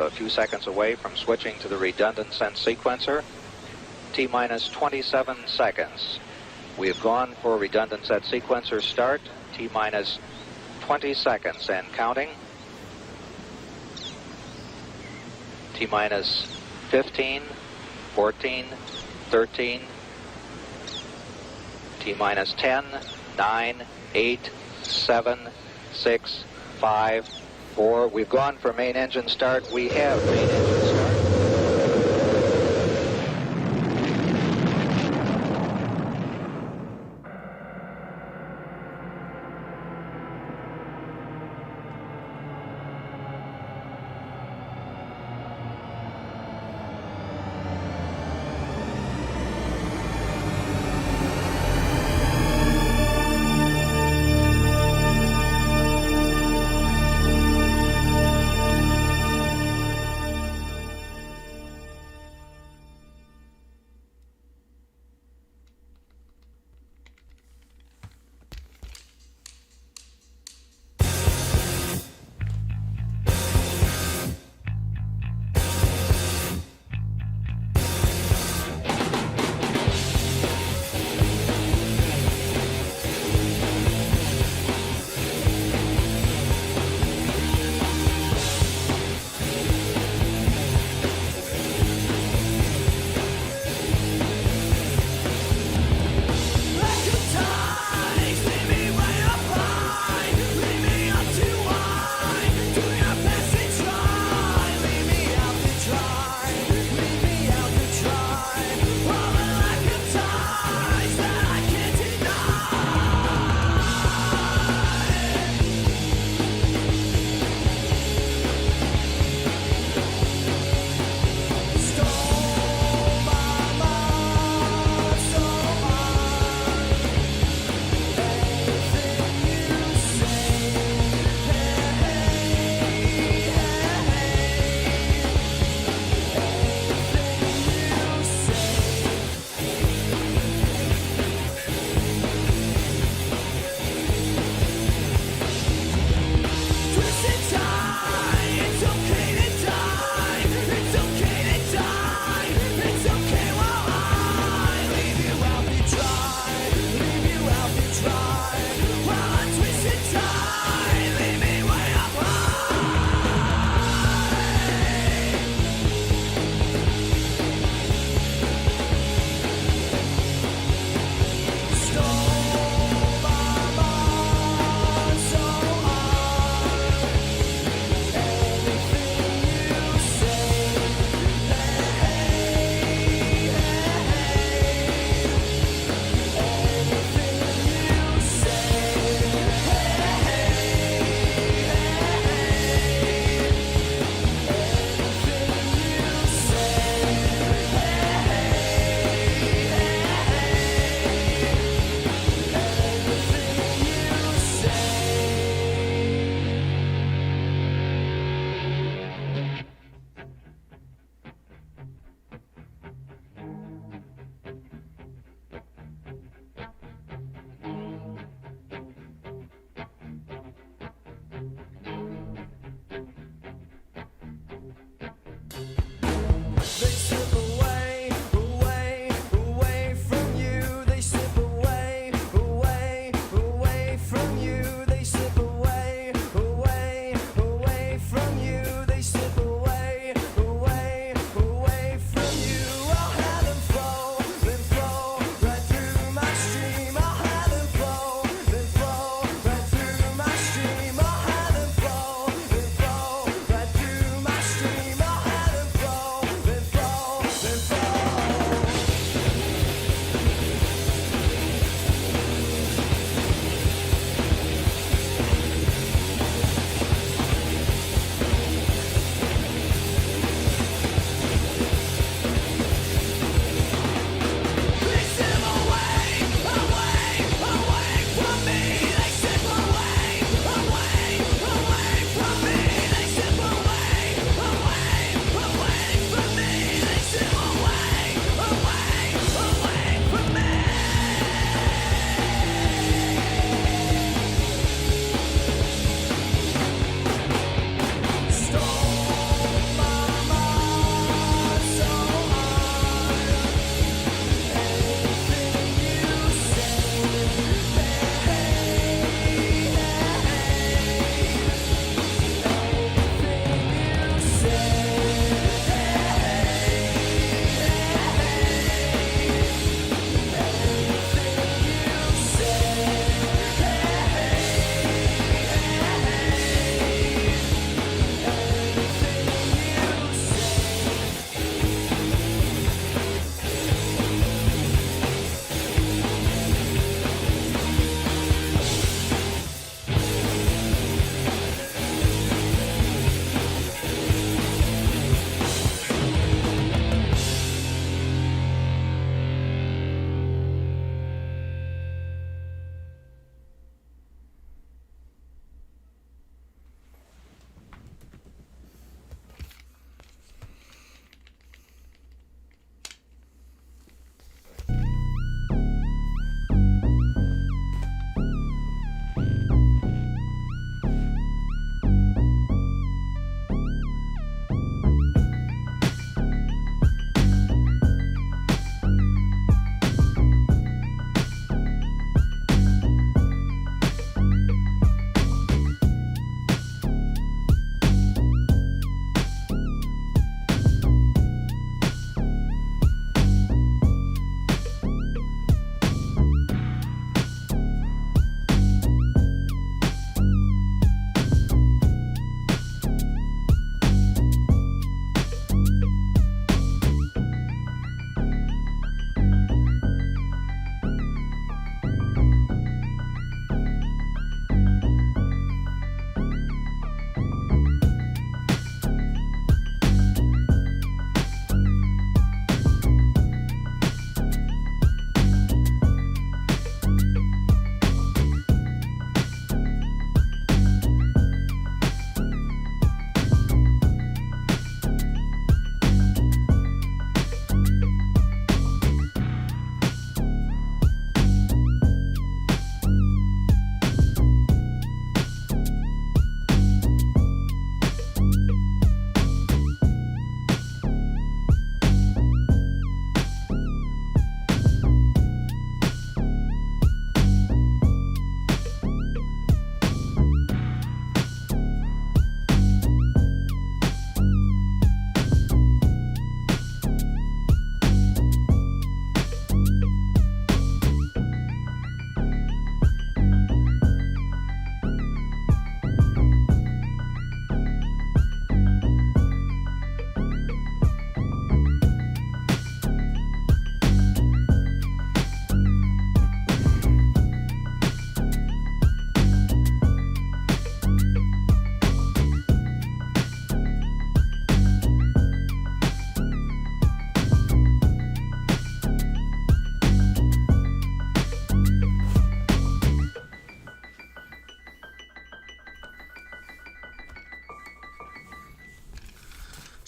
A few seconds away from switching to the redundant sense sequencer. T-minus 27 seconds. We have gone for redundant set sequencer start. T-minus 20 seconds and counting. T-minus 15, 14, 13. T-minus 10, 9, 8, 7, 6, 5, 4. We've gone for main engine start. We have main engine start.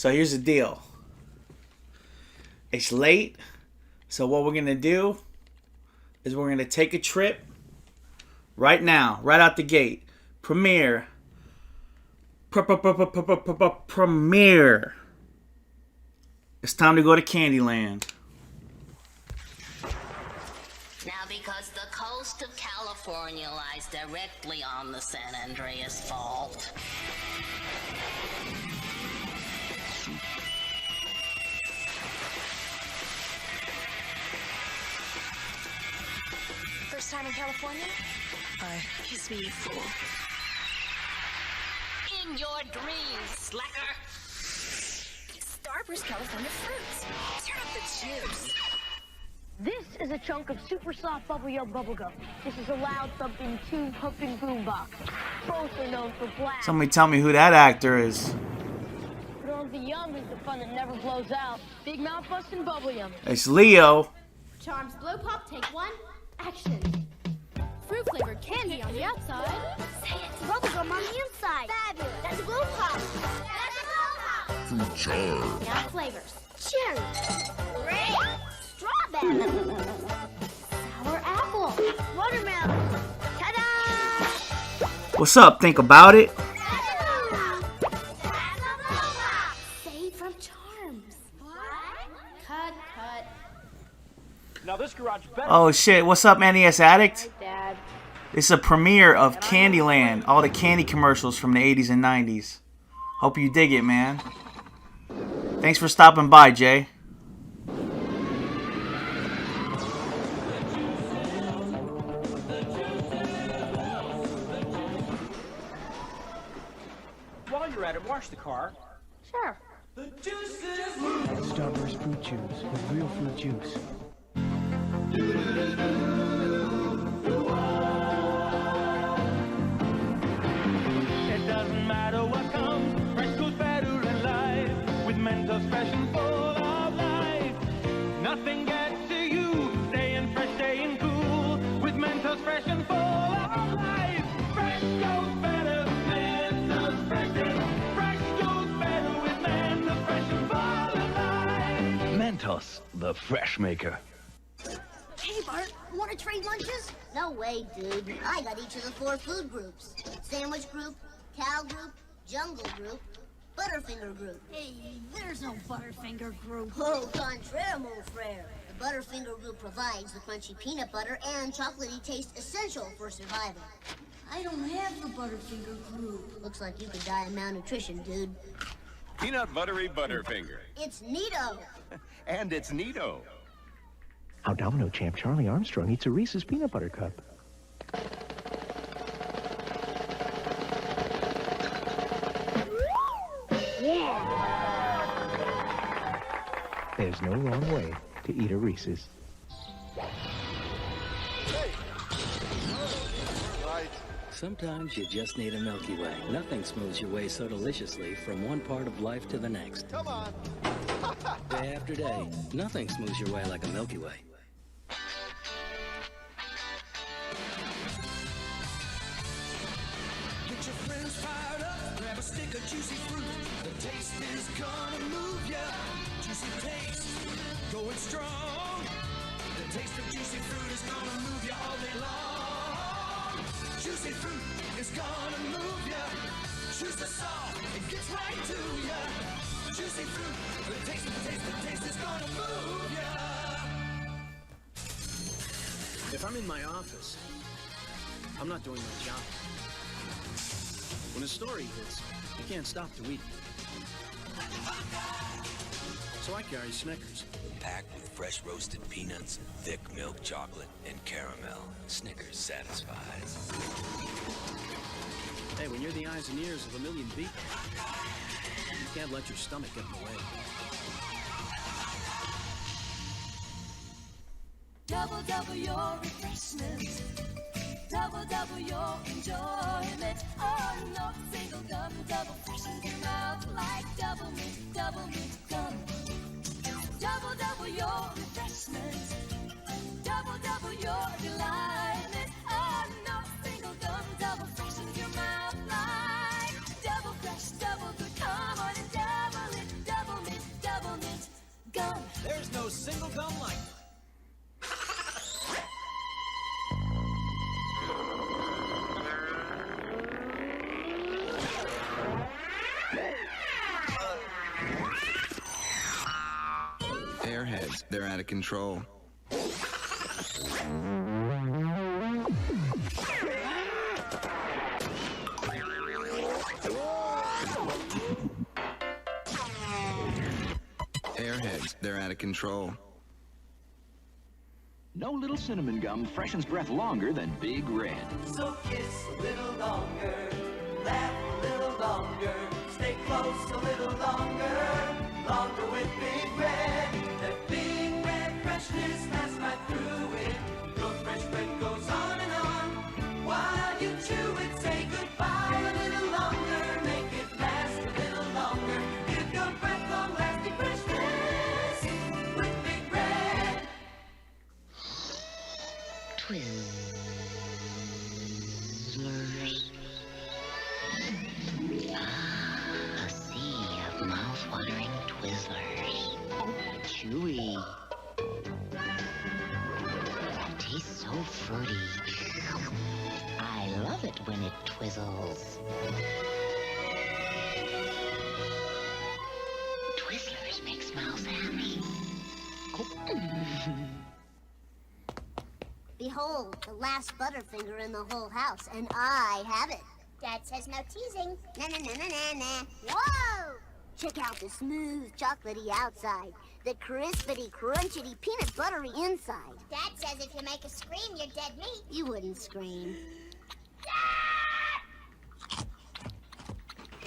So here's the deal. It's late. So what we're going to do is we're going to take a trip right now, right out the gate. Premiere. Premiere. It's time to go to Candyland. Now, because the coast of California lies directly on the San Andreas Fault, first time in California? kiss me, you fool. In your dreams, slacker. Starburst California fruits. Turn up the juice. This is a chunk of super soft bubblegum. This is a loud thumping tube pumping boombox. Both are known for blast. Somebody tell me who that actor is. But all the yum is the fun that never blows out. Big mouth busting bubble yum. It's Leo. Charms Blow Pop, take one. Action. Fruit flavored candy on the outside. Say it. Bubblegum on the inside. Fabulous. That's a Blow Pop. That's a Blow Pop. Fruit jar. Now flavors. Cherry. Grape. Strawberry. Sour apple. Watermelon. Ta-da! What's up? Think about it. Saved from Charms. What? Cut. Now this garage better. Oh shit, what's up, NES Addict? Dad. It's a premiere of Candyland, all the candy commercials from the 80s and 90s. Hope you dig it, man. Thanks for stopping by, Jay. While you're at it, wash the car. Sure. Starburst fruit juice with real fruit juice. It doesn't matter what comes, fresh goes better in life. With Mentos fresh and full of life, nothing gets to you. Staying fresh, staying cool. With Mentos fresh and full of life, fresh goes better. Mentos fresh and fresh goes better with Mentos fresh and full of life. Mentos, the fresh maker. Hey, Bart, want to trade lunches? No way, dude. I got each of the 4 food groups. Sandwich group, cow group, jungle group, Butterfinger group. Hey, there's no Butterfinger group. Au contraire, mon frere. The Butterfinger group provides the crunchy peanut butter and chocolatey taste essential for survival. I don't have the Butterfinger group. Looks like you could die of malnutrition, dude. Peanut buttery Butterfinger. It's neato. And it's neato. How domino champ Charlie Armstrong eats a Reese's peanut butter cup. There's no wrong way to eat a Reese's. Sometimes you just need a Milky Way. Nothing smooths your way so deliciously from one part of life to the next. Come on. Day after day, nothing smooths your way like a Milky Way. Get your friends fired up, grab a stick of juicy fruit. The taste is gonna move ya. Juicy taste, going strong. The taste of juicy fruit is gonna move ya all day long. Juicy fruit is gonna move ya. Choose the soft, it gets right to ya. Juicy fruit, the taste is gonna move ya. If I'm in my office, I'm not doing my job. When a story hits, you can't stop to eat. So I carry Snickers. Packed with fresh roasted peanuts, thick milk chocolate, and caramel. Snickers satisfies. Hey, when you're the eyes and ears of a million people, you can't let your stomach get in the way. Double your refreshment. Double your enjoyment. Oh, no single gum, double freshens your mouth like double mint gum. Double your refreshment. Double your delight. Oh, no single gum, double freshens your mouth like double fresh, double good. Come on and double it, double. gum like. Airheads, they're out of control. Airheads, they're out of control. No little cinnamon gum freshens breath longer than Big Red. So kiss a little longer, laugh a little longer, stay close a little longer, longer with Big Red. That Big Red freshness lasts right through it. Your fresh breath goes on and on. While you chew it, say goodbye a little longer, make it last a little longer. Give your breath long-lasting freshness with Big Red. Twizzlers. A sea of mouth-watering Twizzlers. Chewy. Tastes so fruity. I love it when it twizzles. Twizzlers makes mouth happy. Behold, the last Butterfinger in the whole house, and I have it. Dad says no teasing. Na na na na na na. Whoa! Check out the smooth, chocolatey outside, the crispity, crunchity, peanut buttery inside. Dad says if you make a scream, you're dead meat. You wouldn't scream.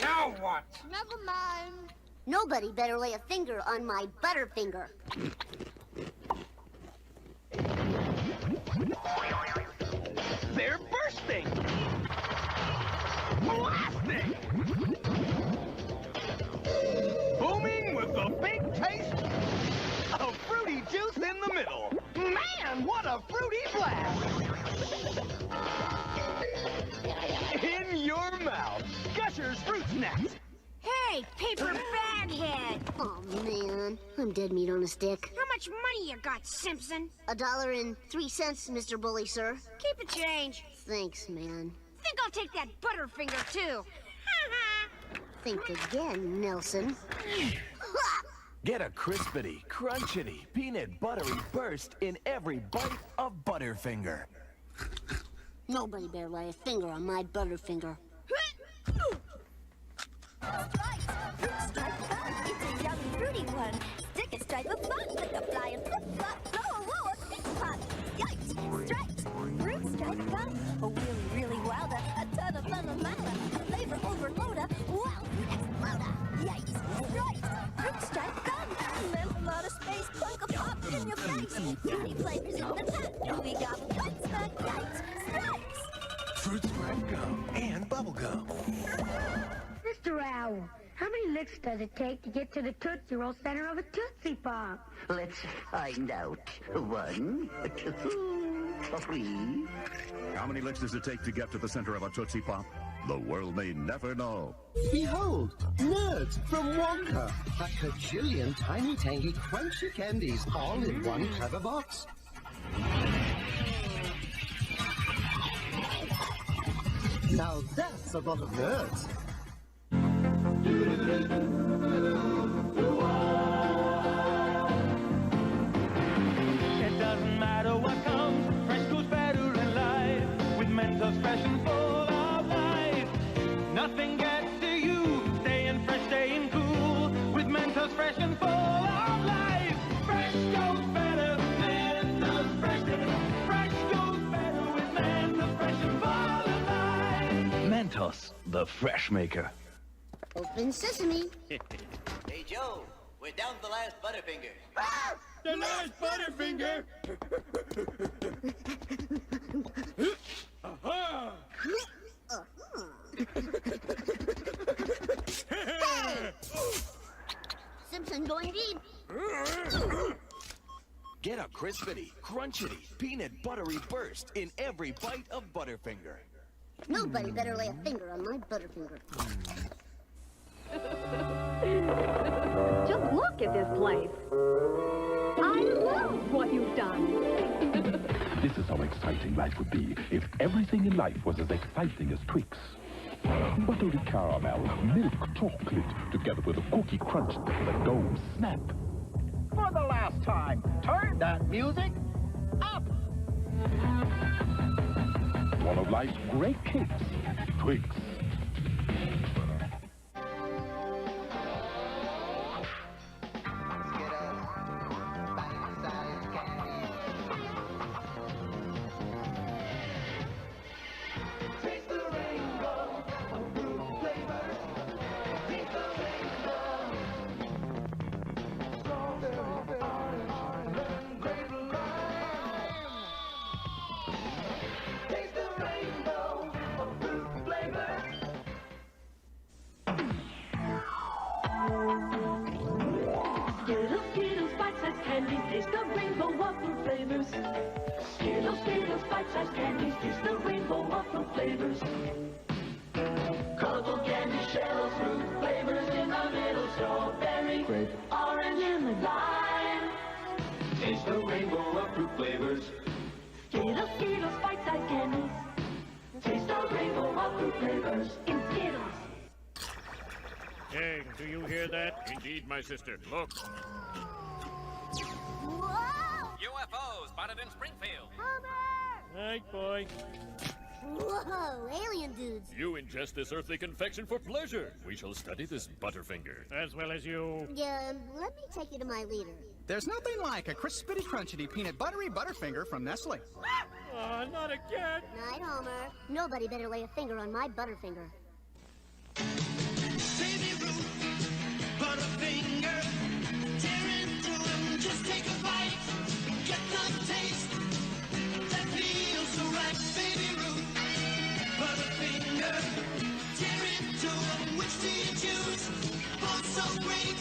Now what? Never mind. Nobody better lay a finger on my Butterfinger. They're bursting! Blasting! Booming with the big taste of fruity juice in the middle. Man, what a fruity blast! In your mouth, Gushers Fruit Snacks. Hey, paper baghead! Oh, man. I'm dead meat on a stick. How much money you got, Simpson? $1.03, Mr. Bully, sir. Keep a change. Thanks, man. Think I'll take that Butterfinger, too. Think again, Nelson. Get a crispity, crunchity, peanut buttery burst in every bite of Butterfinger. Nobody better lay a finger on my Butterfinger. Stripe gum, it's a yummy fruity one. Stick a stripe of fun with a flying flip-flop. Whoa, a pink pop. Yikes, stripes, fruit stripe gum. A really wilder, a ton of fun, a flavor overloader. Wow, exploder. Yikes, stripes, fruit stripe gum. Meant a lot of space, plunk a pop in your face. Fruity flavors in the pack. We got fun snack, yikes, stripes. Fruit stripe gum and bubble gum. Mr. Owl, how many licks does it take to get to the Tootsie Roll center of a Tootsie Pop? Let's find out. 1, 2, 3. How many licks does it take to get to the center of a Tootsie Pop? The world may never know. Behold, nerds from Wonka. A cajillion tiny, tangy, crunchy candies, all in one clever box. Now that's a lot of nerds. It doesn't matter what comes, fresh goes better in life. With Mentos fresh and full of life. Nothing gets to you, staying fresh, staying cool. With Mentos fresh and full of life. Fresh goes better, Mentos fresh. Fresh goes better with Mentos fresh and full of life. Mentos, the fresh maker. Open sesame. Hey, Joe, we're down to the last Butterfinger. Ah! The last Butterfinger! Aha! Hey! Simpson going deep. Get a crispity, crunchity, peanut buttery burst in every bite of Butterfinger. Nobody better lay a finger on my Butterfinger. Just look at this place. I love what you've done. This is how exciting life would be if everything in life was as exciting as Twix. Buttery caramel, milk chocolate, together with a cookie crunch that goes snap. For the last time, turn that music up. One of life's great cakes, Twix. Skittles, bite-sized candies, taste the rainbow waffle flavors. Skittles, bite-sized candies, taste the rainbow waffle flavors. Colorful candy shells, fruit flavors in the middle, strawberry, grape, orange, and lime. Taste the rainbow of fruit flavors. Skittles, bite-sized candies. Taste the rainbow of fruit flavors in Skittles. Hey, do you hear that? Indeed, my sister. Look. UFOs spotted in Springfield. Night, boy. Whoa, alien dudes. You ingest this earthly confection for pleasure. We shall study this Butterfinger. As well as you. Yeah, let me take you to my leader. There's nothing like a crispity crunchity peanut buttery Butterfinger from Nestle. Oh, not again. Night, Homer. Nobody better lay a finger on my Butterfinger. Baby Ruth, Butterfinger, tear into them, just take a bite, get the taste that feels so right. Baby Ruth, Butterfinger, tear into them, which do you choose? Both so great,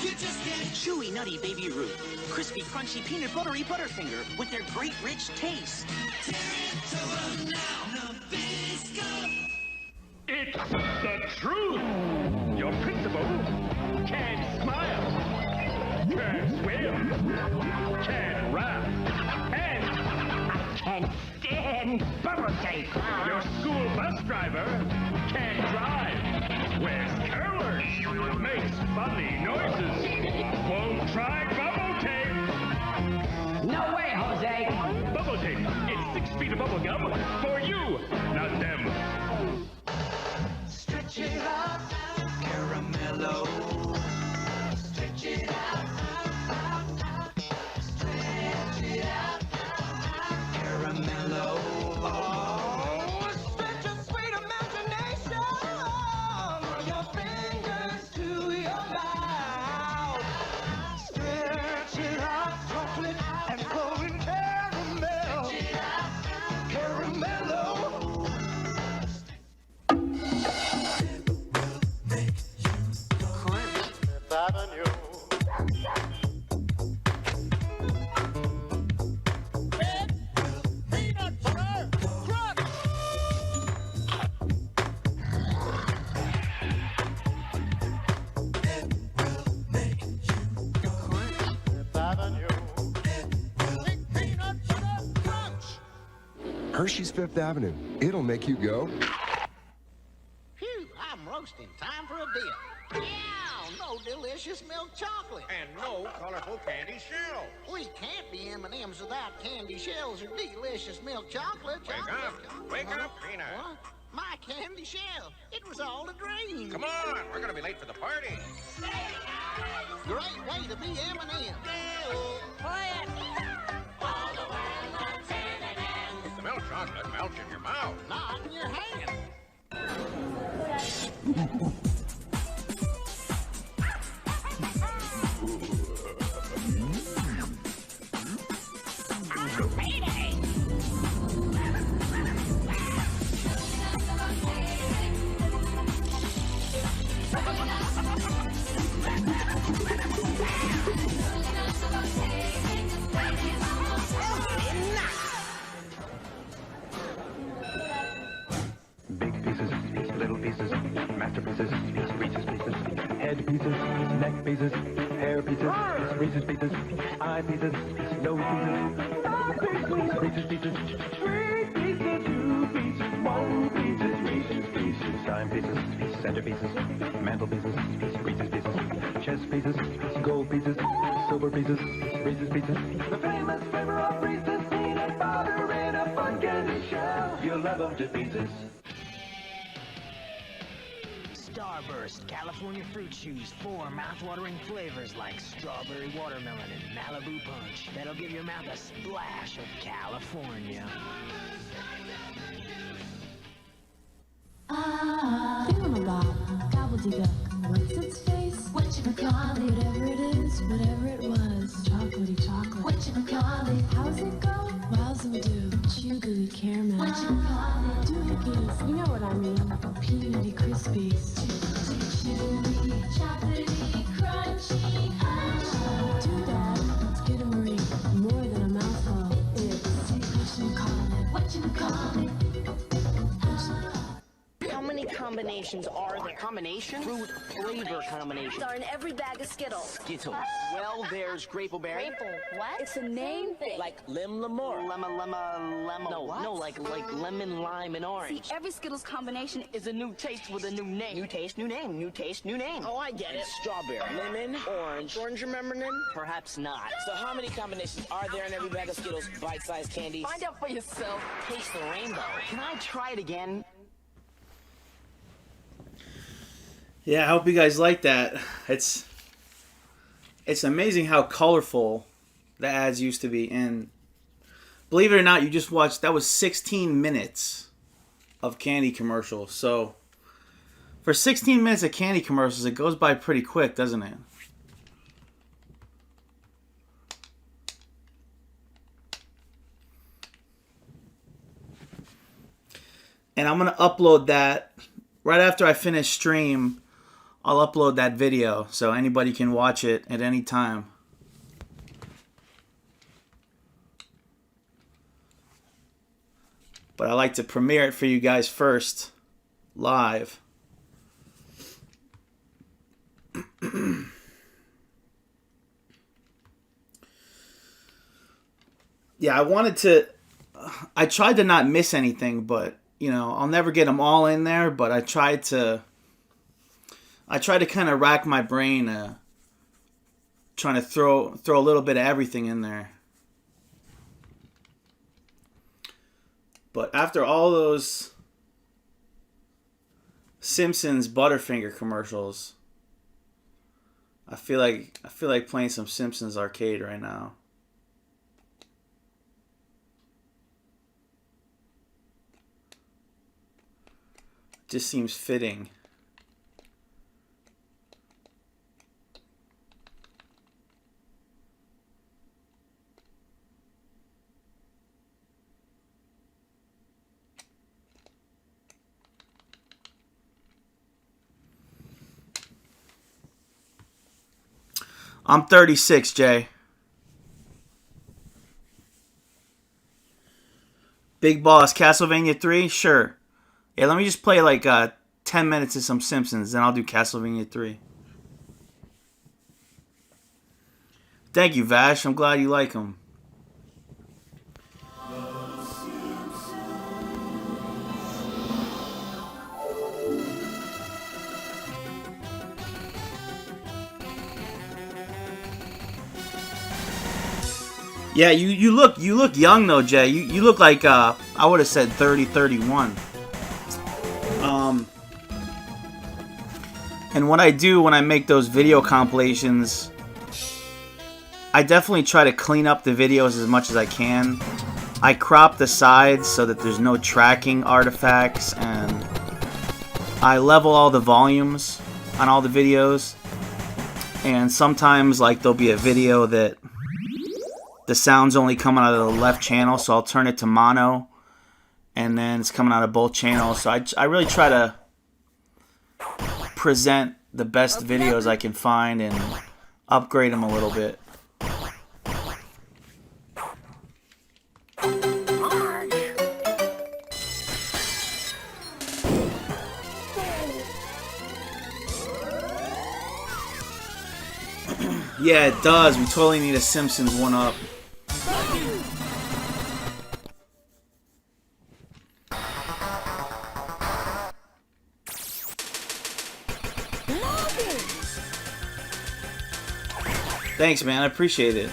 you just get chewy, nutty Baby Ruth, crispy, crunchy, peanut buttery Butterfinger with their great rich taste. tear into them now, Nabisco. It's the truth! Your principal can smile, can swim, can rap, and I can't stand bubble tape. Your school bus driver can drive, wears curlers, makes funny noises, won't try bubble tape. No way, Jose! Bubble tape, it's 6 feet of bubble gum for you, not them. Stretch it out, caramello. Stretch it out, stretch it out, caramello. Oh, stretch your sweet imagination from your fingers to your mouth. Stretch it out, chocolate and golden caramel. Stretch it out, caramello. Avenue. Peanut butter crunch. It will make you crunch. Avenue. Peanut butter crunch. Hershey's Fifth Avenue. It'll make you go. Phew, I'm roasting. Time for a dip. Yeah, no delicious milk chocolate. And no colorful candy shells. We can't be M&M's without candy shells or delicious milk chocolate. Wake up, Peanut. What? My candy shell. It was all a dream. Come on, we're gonna be late for the party. Great way to be M&M. The milk chocolate melts in your mouth. Not in your hand. Big pieces, little pieces, masterpieces, Reese's pieces, head pieces, neck pieces, hair pieces, Reese's pieces, eye pieces, nose pieces, Reese's pieces, 3 pieces, 2 pieces, 1 pieces, Reese's pieces, dime pieces, center pieces, mantle pieces, Reese's pieces, chest pieces, gold pieces, silver pieces, Reese's pieces, the famous flavor of Reese's peanut butter in a fun candy shell. You'll love them to pieces. Starburst California fruit chews, 4 mouth-watering flavors like strawberry watermelon and Malibu punch. That'll give your mouth a splash of California. Thingamabob, gobbledygook, what's its face? Whatchamacallit, whatever it is, whatever it was. Chocolatey chocolate, whatchamacallit, how's it go? Wowzam-doo, chewy caramel, whatchamacallit, doohickeys, you know what I mean, peanutty crispies. Chewy, chocolatey, crunchy, Doodad, it's Skidamarie, more than a mouthful, it's whatchamacallit. How many combinations are there? Combinations? Fruit flavor combinations. Are in every bag of Skittles. Skittles. Well, there's Grapleberry. Maple. What? It's a name thing. Like Lim Lamore. Lemma. No, like lemon, lime, and orange. See, every Skittles combination is a new taste with a new name. New taste, new name. New taste, new name. Oh, I get it. Strawberry. Lemon, orange. Orange, remembering? Perhaps not. So how many combinations are there in every bag of Skittles? Bite-sized candies? Find out for yourself. Taste the rainbow. Can I try it again? Yeah, I hope you guys like that. It's amazing how colorful the ads used to be. And believe it or not, you just watched, that was 16 minutes of candy commercials. So for 16 minutes of candy commercials, it goes by pretty quick, doesn't it? And I'm going to upload that right after I finish stream. I'll upload that video so anybody can watch it at any time. But I like to premiere it for you guys first, live. Yeah, I tried to not miss anything, but, you know, I'll never get them all in there, but I tried to kind of rack my brain, trying to throw a little bit of everything in there. But after all those Simpsons Butterfinger commercials, I feel like playing some Simpsons arcade right now. Just seems fitting. I'm 36, Jay. Big Boss, Castlevania 3? Sure. Yeah, let me just play like 10 minutes of some Simpsons, then I'll do Castlevania 3. Thank you, Vash. I'm glad you like them. Yeah, you look young though, Jay. You look like I would have said 30, 31. And what I do when I make those video compilations, I definitely try to clean up the videos as much as I can. I crop the sides so that there's no tracking artifacts, and I level all the volumes on all the videos. And sometimes, like, there'll be a video that the sound's only coming out of the left channel, so I'll turn it to mono, and then it's coming out of both channels. So I really try to present the best videos I can find and upgrade them a little bit. Yeah, it does. We totally need a Simpsons one-up. Thanks, man. I appreciate it.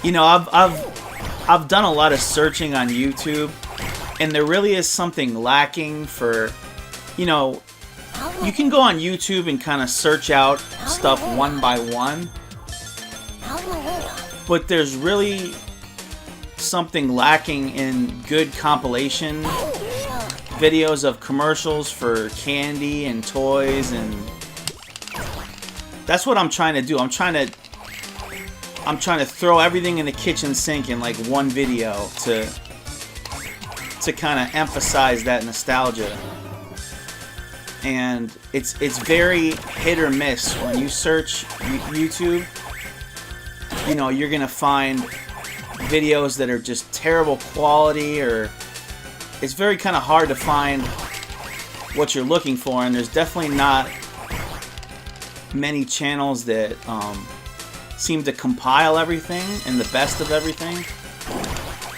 You know, I've done a lot of searching on YouTube, and there really is something lacking for, you know, you can go on YouTube and kind of search out stuff one by one, but there's really something lacking in good compilation videos of commercials for candy and toys, and that's what I'm trying to do. I'm trying to throw everything in the kitchen sink in like one video to kind of emphasize that nostalgia. And it's very hit or miss when you search YouTube. You know, you're gonna find videos that are just terrible quality, or it's very kind of hard to find what you're looking for, and there's definitely not many channels that seem to compile everything and the best of everything.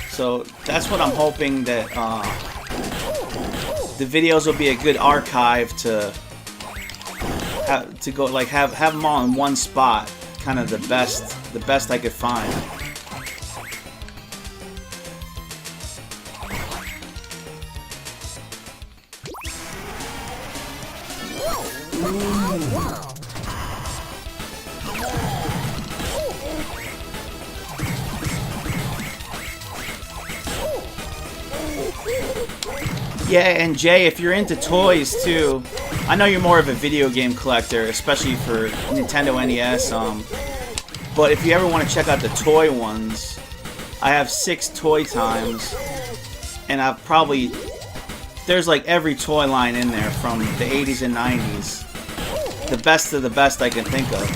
So that's what I'm hoping, that the videos will be a good archive to go, like have them all in one spot, kind of the best I could find. Yeah, and Jay, if you're into toys too, I know you're more of a video game collector, especially for Nintendo NES. But if you ever want to check out the toy ones, I have 6 toy times, and there's like every toy line in there from the 80s and 90s. The best of the best I can think of.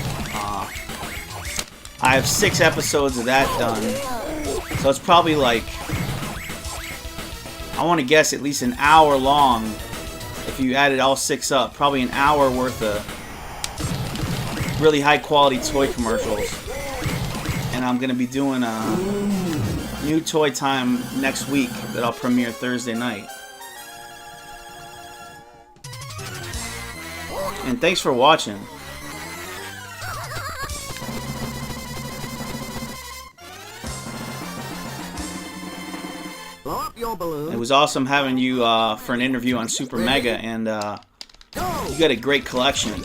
I have 6 episodes of that done, so it's probably like, I want to guess, at least an hour long. If you added all 6 up, probably an hour worth of really high quality toy commercials. And I'm going to be doing a new toy time next week that I'll premiere Thursday night. And thanks for watching. Blow up your balloon. It was awesome having you for an interview on Super Mega, and you got a great collection.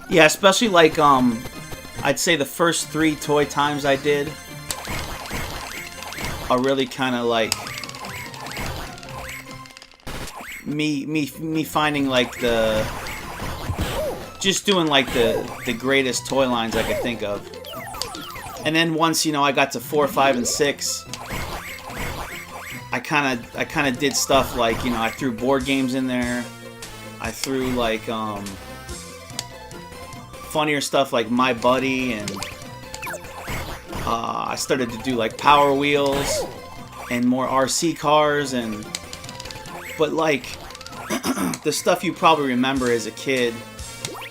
Yeah, especially like I'd say the first 3 toy times I did are really kind of like me finding like just doing like the greatest toy lines I could think of. And then once, you know, I got to 4, 5, and 6, I kind of did stuff like, you know, I threw board games in there. I threw like funnier stuff like My Buddy, and I started to do like Power Wheels and more RC cars, but like the stuff you probably remember as a kid,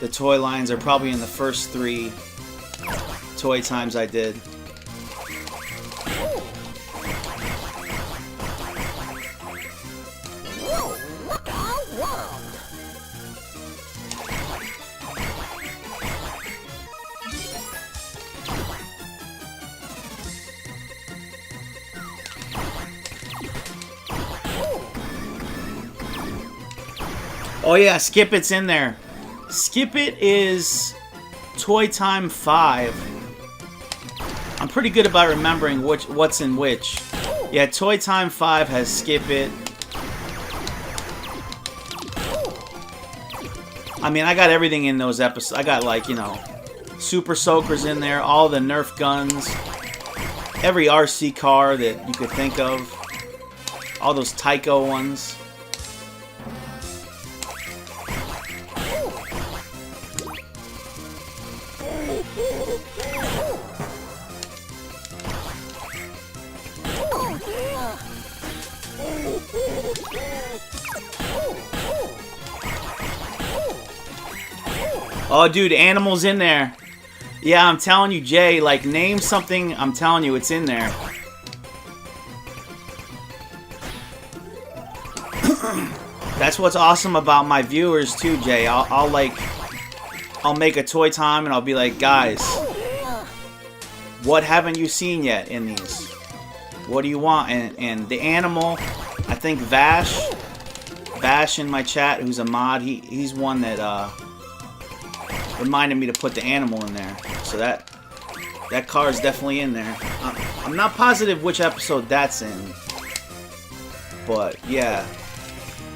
the toy lines are probably in the first 3 toy times I did. Oh yeah, Skip It's in there. Skip It is Toy Time 5. I'm pretty good about remembering what's in which. Yeah, Toy Time 5 has Skip It. I mean, I got everything in those episodes. I got, like, you know, Super Soakers in there, all the Nerf guns, every RC car that you could think of, all those Tyco ones. Oh, dude, animals in there. Yeah, I'm telling you, Jay, like, name something, I'm telling you, it's in there. That's what's awesome about my viewers, too, Jay. I'll make a toy time, and I'll be like, guys, what haven't you seen yet in these? What do you want? And the animal, I think Vash in my chat, who's a mod, he's one that, reminded me to put the animal in there, so that car is definitely in there. I'm not positive which episode that's in, but yeah,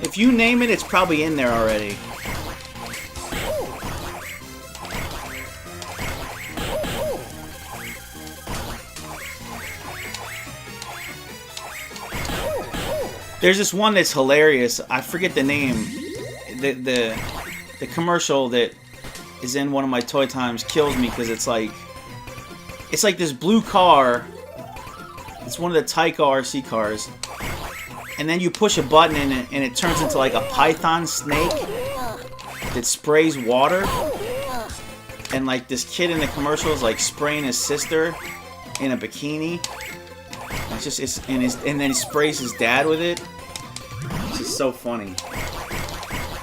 if you name it, it's probably in there already. There's this one that's hilarious. I forget the name. The commercial that is in one of my toy times kills me because it's like this blue car. It's one of the Tyco RC cars, and then you push a button in it and it turns into like a python snake that sprays water, and like this kid in the commercial is like spraying his sister in a bikini. And then he sprays his dad with it. It's just so funny.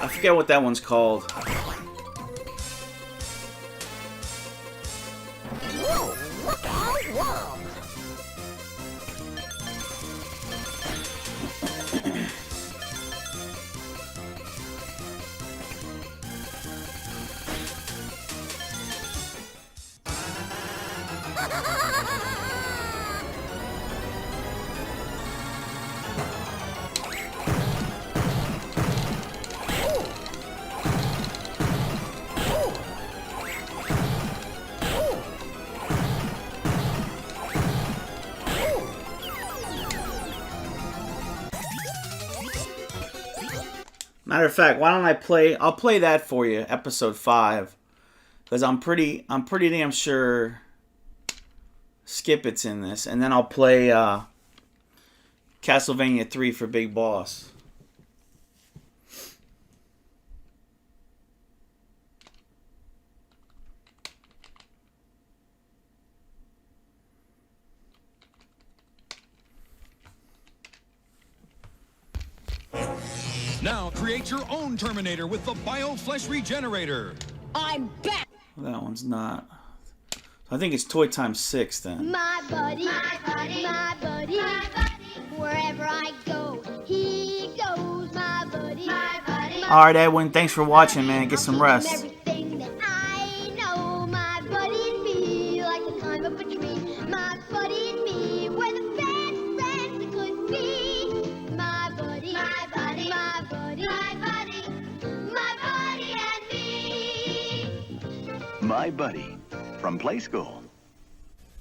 I forget what that one's called. Matter of fact, why don't I'll play that for you, episode 5. Because I'm pretty damn sure Skip It's in this. And then I'll play Castlevania 3 for Big Boss. Now create your own Terminator with the BioFlesh Regenerator. I'm back. That one's not. I think it's Toy Time 6 then. My buddy, my buddy, my buddy, my buddy. Wherever I go, he goes. My buddy, my buddy. Alright, Edwin, thanks for watching, man. Get some rest. Everything that I know, my buddy and me, like to climb up a tree. My buddy and me, we're the best friends that could be. My buddy, my buddy, my buddy, my buddy, my buddy and me. My Buddy from Play School.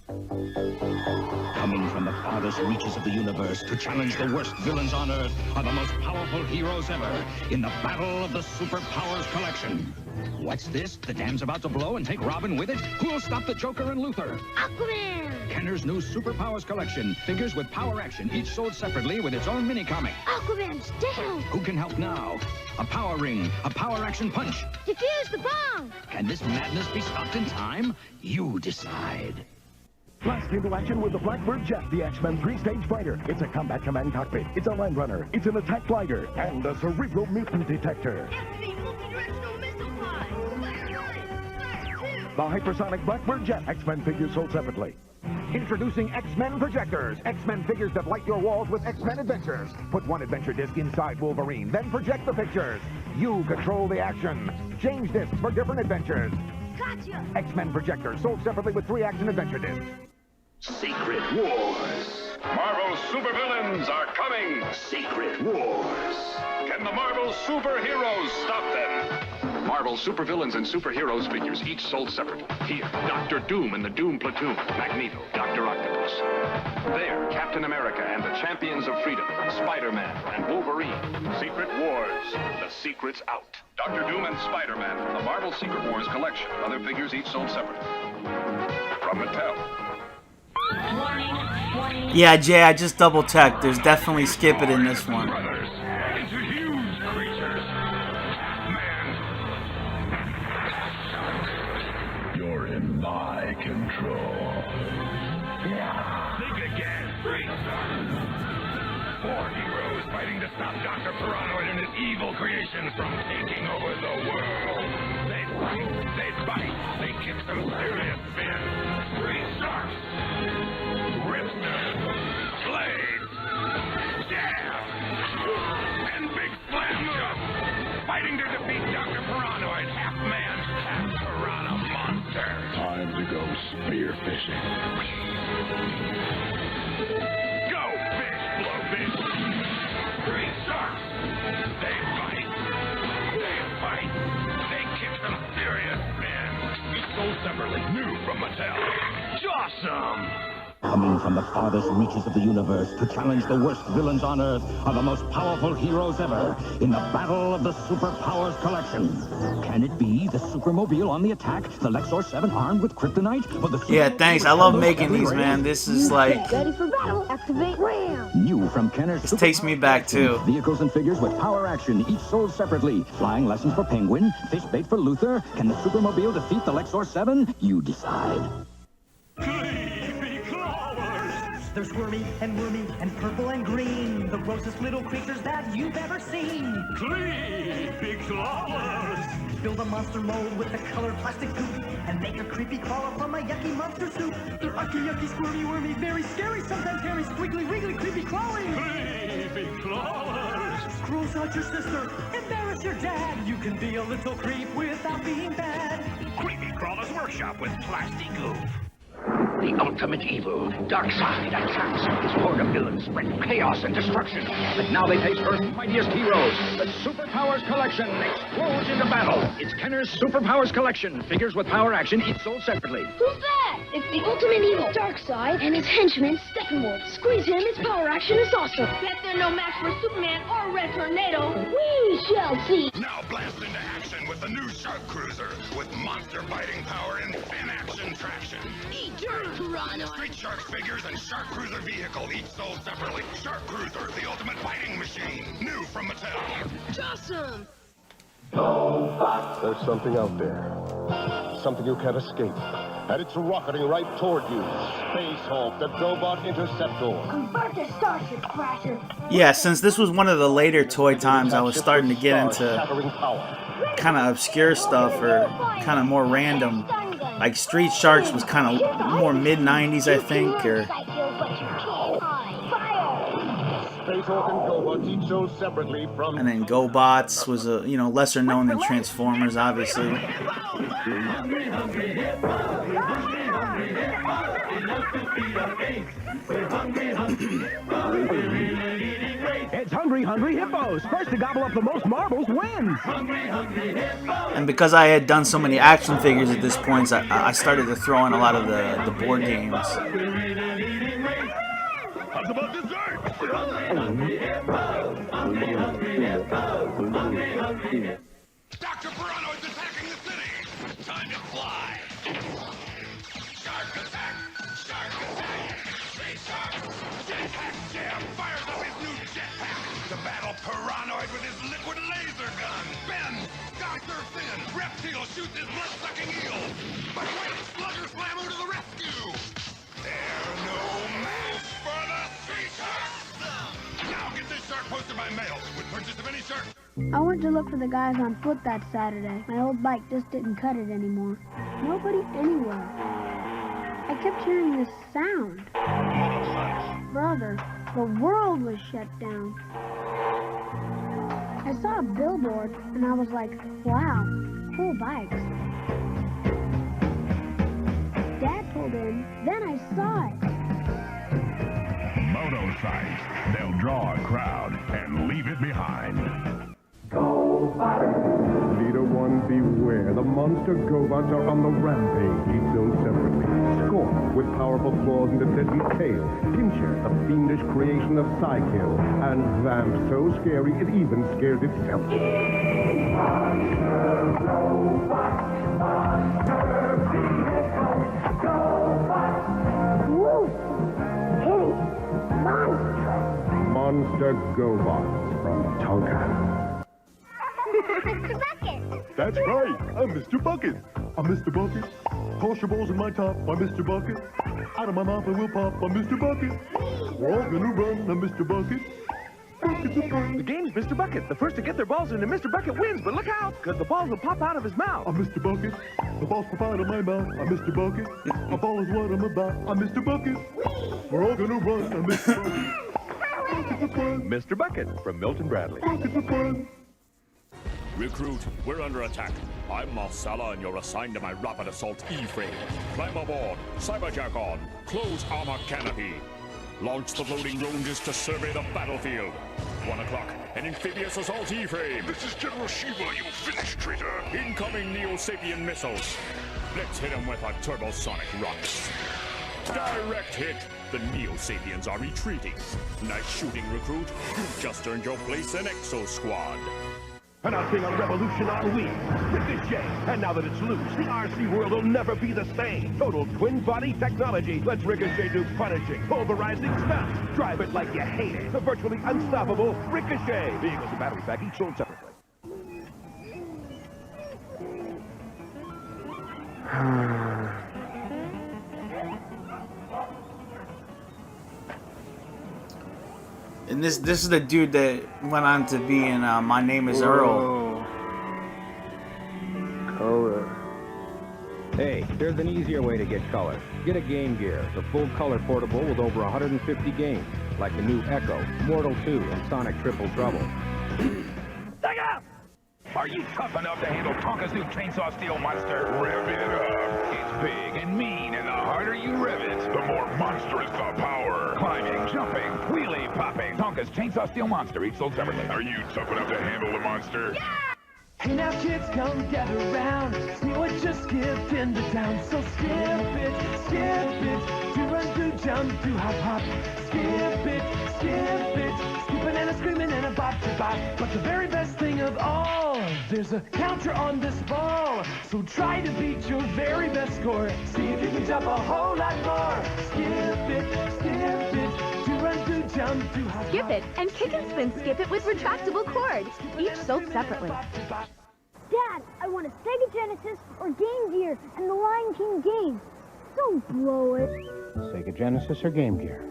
Coming from the farthest reaches of the universe to challenge the worst villains on Earth are the most powerful heroes ever in the battle of the Superpowers Collection. What's this? The dam's about to blow and take Robin with it? Who'll stop the Joker and Luthor? Aquaman! Kenner's new Superpowers Collection. Figures with power action, each sold separately with its own mini-comic. Aquaman's down! Who can help now? A power ring, a power action punch. Defuse the bomb! Can this madness be stopped in time? You decide. Blast into action with the Blackbird Jet, the X-Men 3-stage fighter. It's a combat command cockpit. It's a land runner. It's an attack glider. And a cerebral mutant detector. The hypersonic Blackbird Jet X-Men figures sold separately. Introducing X-Men Projectors. X-Men figures that light your walls with X-Men adventures. Put one adventure disc inside Wolverine, then project the pictures. You control the action. Change discs for different adventures. Gotcha! X-Men Projectors sold separately with 3 action adventure discs. Secret Wars. Marvel supervillains are coming. Secret Wars. Can the Marvel superheroes stop them? Marvel supervillains and superheroes figures, each sold separately. Here, Doctor Doom and the Doom Platoon, Magneto, Dr. Octopus. There, Captain America and the Champions of Freedom, Spider-Man and Wolverine. Secret Wars, the secret's out. Dr. Doom and Spider-Man from the Marvel Secret Wars collection. Other figures each sold separately. From Mattel. Yeah, Jay, I just double checked. There's definitely Skip It in this one. Into huge creatures. You're in my control. Think again, Reese. 4 heroes fighting to stop Dr. Paranoid and his evil creations from taking over the world. They fight, they bite, they kick some serious spin. 3 sharks. Ripsters. Blades. Jabs. And big slam jumps. Fighting to defeat Dr. Paranoid, half man, half piranha monster. Time to go spear fishing. Go fish, blowfish. 3 sharks. They bite. They fight. They kick some serious spin. Each sold separately. New from Mattel. Awesome. Coming from the farthest reaches of the universe to challenge the worst villains on Earth are the most powerful heroes ever in the battle of the Superpowers Collection. Can it be the Supermobile on the attack, the Lexor 7 armed with kryptonite, or the Yeah, thanks. I love making these, man. This is like... Ready for battle. Activate RAM. New from Kenner's This takes me back, too. Vehicles and figures with power action, each sold separately. Flying lessons for Penguin, fish bait for Luther. Can the Supermobile defeat the Lexor 7? You decide. They're squirmy and wormy and purple and green, the grossest little creatures that you've ever seen. Creepy crawlers. Build a monster mold with a colored plastic goop and make a creepy crawler from a yucky monster soup. They're yucky, squirmy, wormy, very scary, sometimes hairy, squiggly, wiggly, creepy crawling. Creepy crawlers. Gross out your sister, embarrass your dad. You can be a little creep without being bad. Creepy Crawlers Workshop with plastic goof. The ultimate evil, Darkseid, attacks. His horde of villains spread chaos and destruction. But now they face Earth's mightiest heroes. The Superpowers Collection explodes into battle. It's Kenner's Superpowers Collection. Figures with power action, each sold separately. Who's that? It's the ultimate evil, Darkseid, and his henchman, Steppenwolf. Squeeze him, his power action is awesome. Bet they're no match for Superman or Red Tornado. We shall see. Now blast into action with the new Shark Cruiser with monster-biting power and fin-action traction. Eat dirt, Piranha. Street Sharks figures and Shark Cruiser vehicle, each sold separately. Shark Cruiser, the ultimate biting machine. New from Mattel. Awesome. There's something out there. Something you can't escape. And it's rocketing right toward you. Space Hulk, the Gobot Interceptor. Convert to Starship Crasher. Yeah, since this was one of the later toy times, I was starting to get into kind of obscure stuff or kind of more random. Like Street Sharks was kind of more mid-90s, I think, or... Space Hulk and Gobots each sold separately from... And then GoBots was a, you know, lesser known than Transformers, obviously. It's Hungry Hungry Hippos. First to gobble up the most marbles wins. And because I had done so many action figures at this point, I started to throw in a lot of the board games. How's about dessert? Dr. Paranoid's attacking the city. Time to fly. Shark attack! Shark attack! Street Shark! Jetpack Jam fires up his new jetpack to battle Paranoid with his liquid laser gun. Ben! Dr. Finn! Reptile shoots his blood-sucking eel. But wait! Slugger Slammer to the rescue! They're no match for the Street Sharks! Now get this shark posted by mail with purchase of any shark. I went to look for the guys on foot that Saturday. My old bike just didn't cut it anymore. Nobody anywhere. I kept hearing this sound. Brother, the world was shut down. I saw a billboard and I was like, wow, cool bikes. Dad pulled in, then I saw it. Motorcycles. They'll draw a crowd and leave it behind. Leader 1 beware. The monster GoBots are on the rampage, each sold separately. Scorp, with powerful claws and a deadly tail. Pincher, a fiendish creation of Psykill. And Vamp, so scary it even scared itself. Woo! Hey, Monster GoBots from Tonka. Bucket! That's right, I'm Mr. Bucket. I'm Mr. Bucket. Toss your balls in my top, I'm Mr. Bucket. Out of my mouth I will pop, I'm Mr. Bucket. We're all gonna run, I'm Mr. Bucket. The game's Mr. Bucket. The first to get their balls into Mr. Bucket wins, but look out, because the balls will pop out of his mouth. I'm Mr. Bucket. The balls pop out of my mouth, I'm Mr. Bucket. A ball is what I'm about, I'm Mr. Bucket. We're all gonna run, I'm Mr. Bucket. Mr. Bucket from Milton Bradley. Recruit, we're under attack. I'm Marcella, and you're assigned to my rapid assault E-frame. Climb aboard, cyberjack on, close armor canopy. Launch the floating ranges to survey the battlefield. 1 o'clock, an amphibious assault E-frame. This is General Shiva, you finished traitor. Incoming Neo-Sapien missiles. Let's hit them with our turbosonic rockets. Direct hit. The Neo-Sapiens are retreating. Nice shooting, recruit. You've just earned your place in Exo Squad. Announcing a revolution on wheels. Ricochet. And now that it's loose, the RC world will never be the same. Total twin body technology lets Ricochet do punishing, pulverizing stunts. Drive it like you hate it. The virtually unstoppable Ricochet. Vehicles and battery pack each sold separately. And this is the dude that went on to be in My Name is Earl. Color. Hey, there's an easier way to get color. Get a Game Gear, the full color portable with over 150 games, like the new Echo, Mortal 2, and Sonic Triple Trouble. Sega! Are you tough enough to handle Tonka's new chainsaw steel monster? Rev it up. It's big and mean, and the harder you rev it, The more monstrous the power. climbing, jumping, wheelie popping. Tonka's chainsaw steel monster, each sold separately. Are you tough enough to handle the monster? Hey now kids, come gather round. See what just skipped into town. So skip it, do run, do jump, do hop, hop. Skip it, skipping and a screaming and a bop to bop. But the very best thing of all, there's a counter on this ball. So try to beat your very best score. See if you can jump a whole lot more. Skip it, do run, do jump, do hop, Skip it and kick and spin skip it with retractable cord, each sold separately. Dad, I want a Sega Genesis or Game Gear and the Lion King game. Don't blow it. Sega Genesis or Game Gear?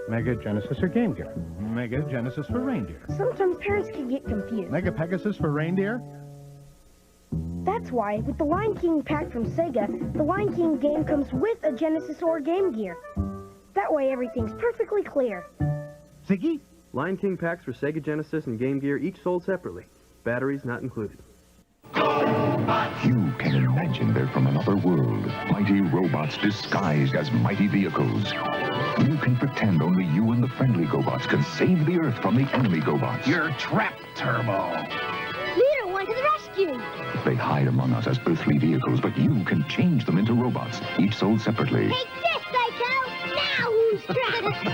Mega Genesis or Game Gear? Mega Genesis for reindeer. Sometimes parents can get confused. Mega Pegasus for reindeer? That's why, with the Lion King pack from Sega, the Lion King game comes with a Genesis or Game Gear. That way everything's perfectly clear. Ziggy? Lion King packs for Sega Genesis and Game Gear each sold separately. Batteries not included. You can imagine they're from another world. Mighty robots disguised as mighty vehicles. You can pretend only you and the friendly GoBots can save the Earth from the enemy GoBots. You're trapped, Turbo. Leader, one to the rescue! They hide among us as earthly vehicles, but you can change them into robots, each sold separately. Take this, Psycho! Now who's trapped?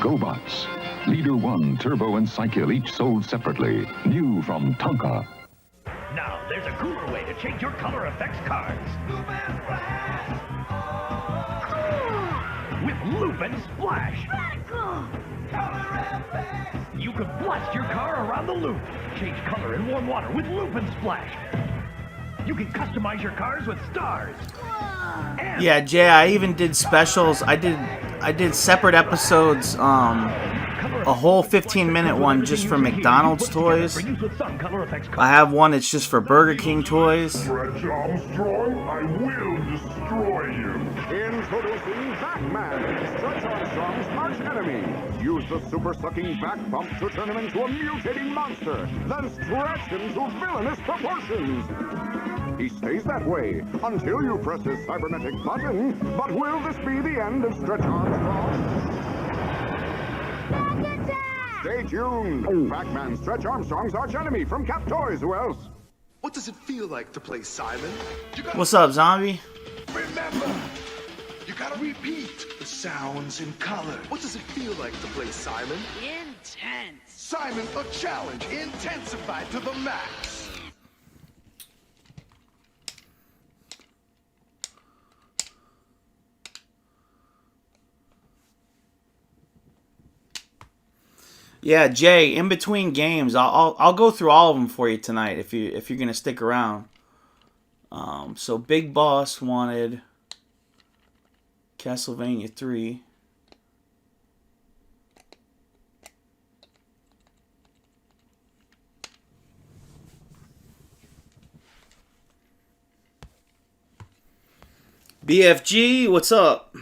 GoBots. Leader 1, Turbo, and Psykill, each sold separately. New from Tonka. Now, there's a cooler way to change your color effects cards. With Loop and Splash. You can blast your car around the loop. Change color in warm water with Loop and Splash. You can customize your cars with stars. Yeah, Jay, I even did specials. I did separate episodes, a whole 15-minute one just for McDonald's toys. I have one that's just for Burger King toys. Stretch Armstrong, I will destroy you. Introducing Batman, Stretch Armstrong's arch enemy. Use the super-sucking back pump to turn him into a mutating monster, then stretch him to villainous proportions. He stays that way until you press his cybernetic button. But will this be the end of Stretch Armstrong? Stay tuned. Pac-Man, Stretch Armstrong's arch enemy from Cap Toys. Who else? What does it feel like to play Simon? What's up, zombie? Remember, you gotta repeat the sounds and colors. What does it feel like to play Simon? Intense. Simon, a challenge intensified to the max. Yeah, Jay. In between games, I'll go through all of them for you tonight if you're gonna stick around. So Big Boss wanted Castlevania 3. BFG, what's up?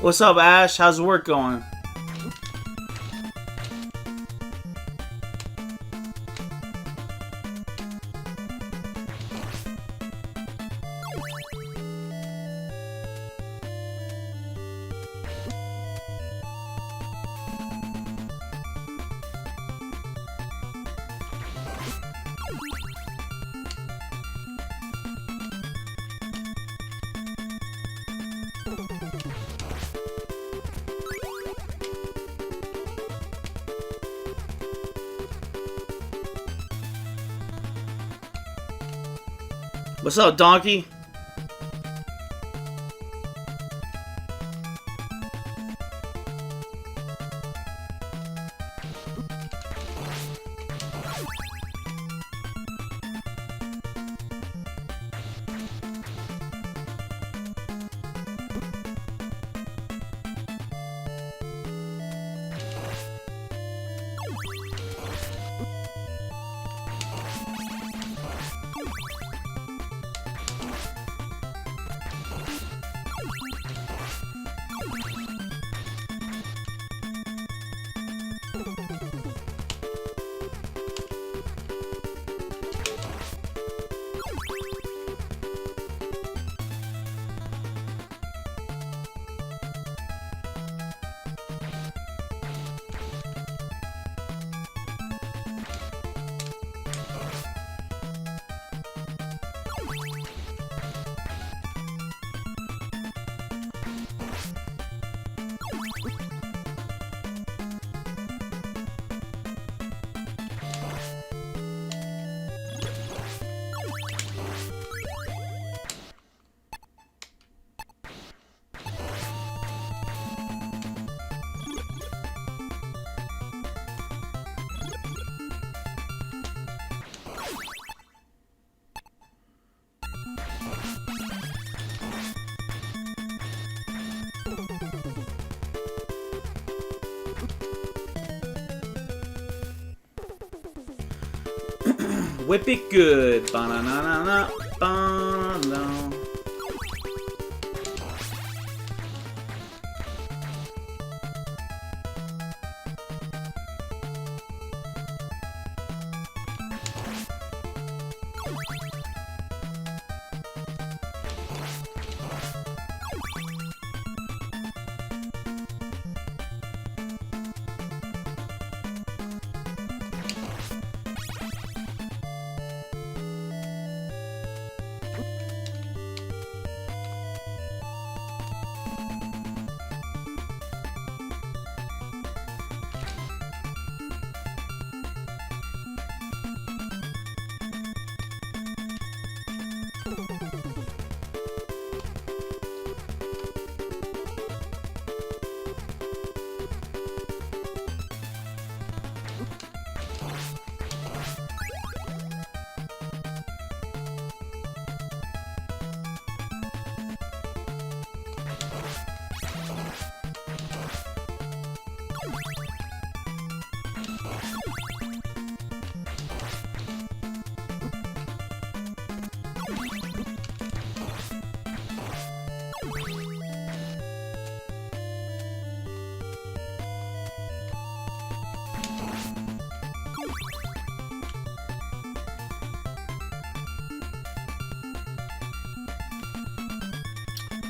What's up, Ash? How's work going? What's up, Donkey? Whip it good. Ba-na-na-na-na, ba-na.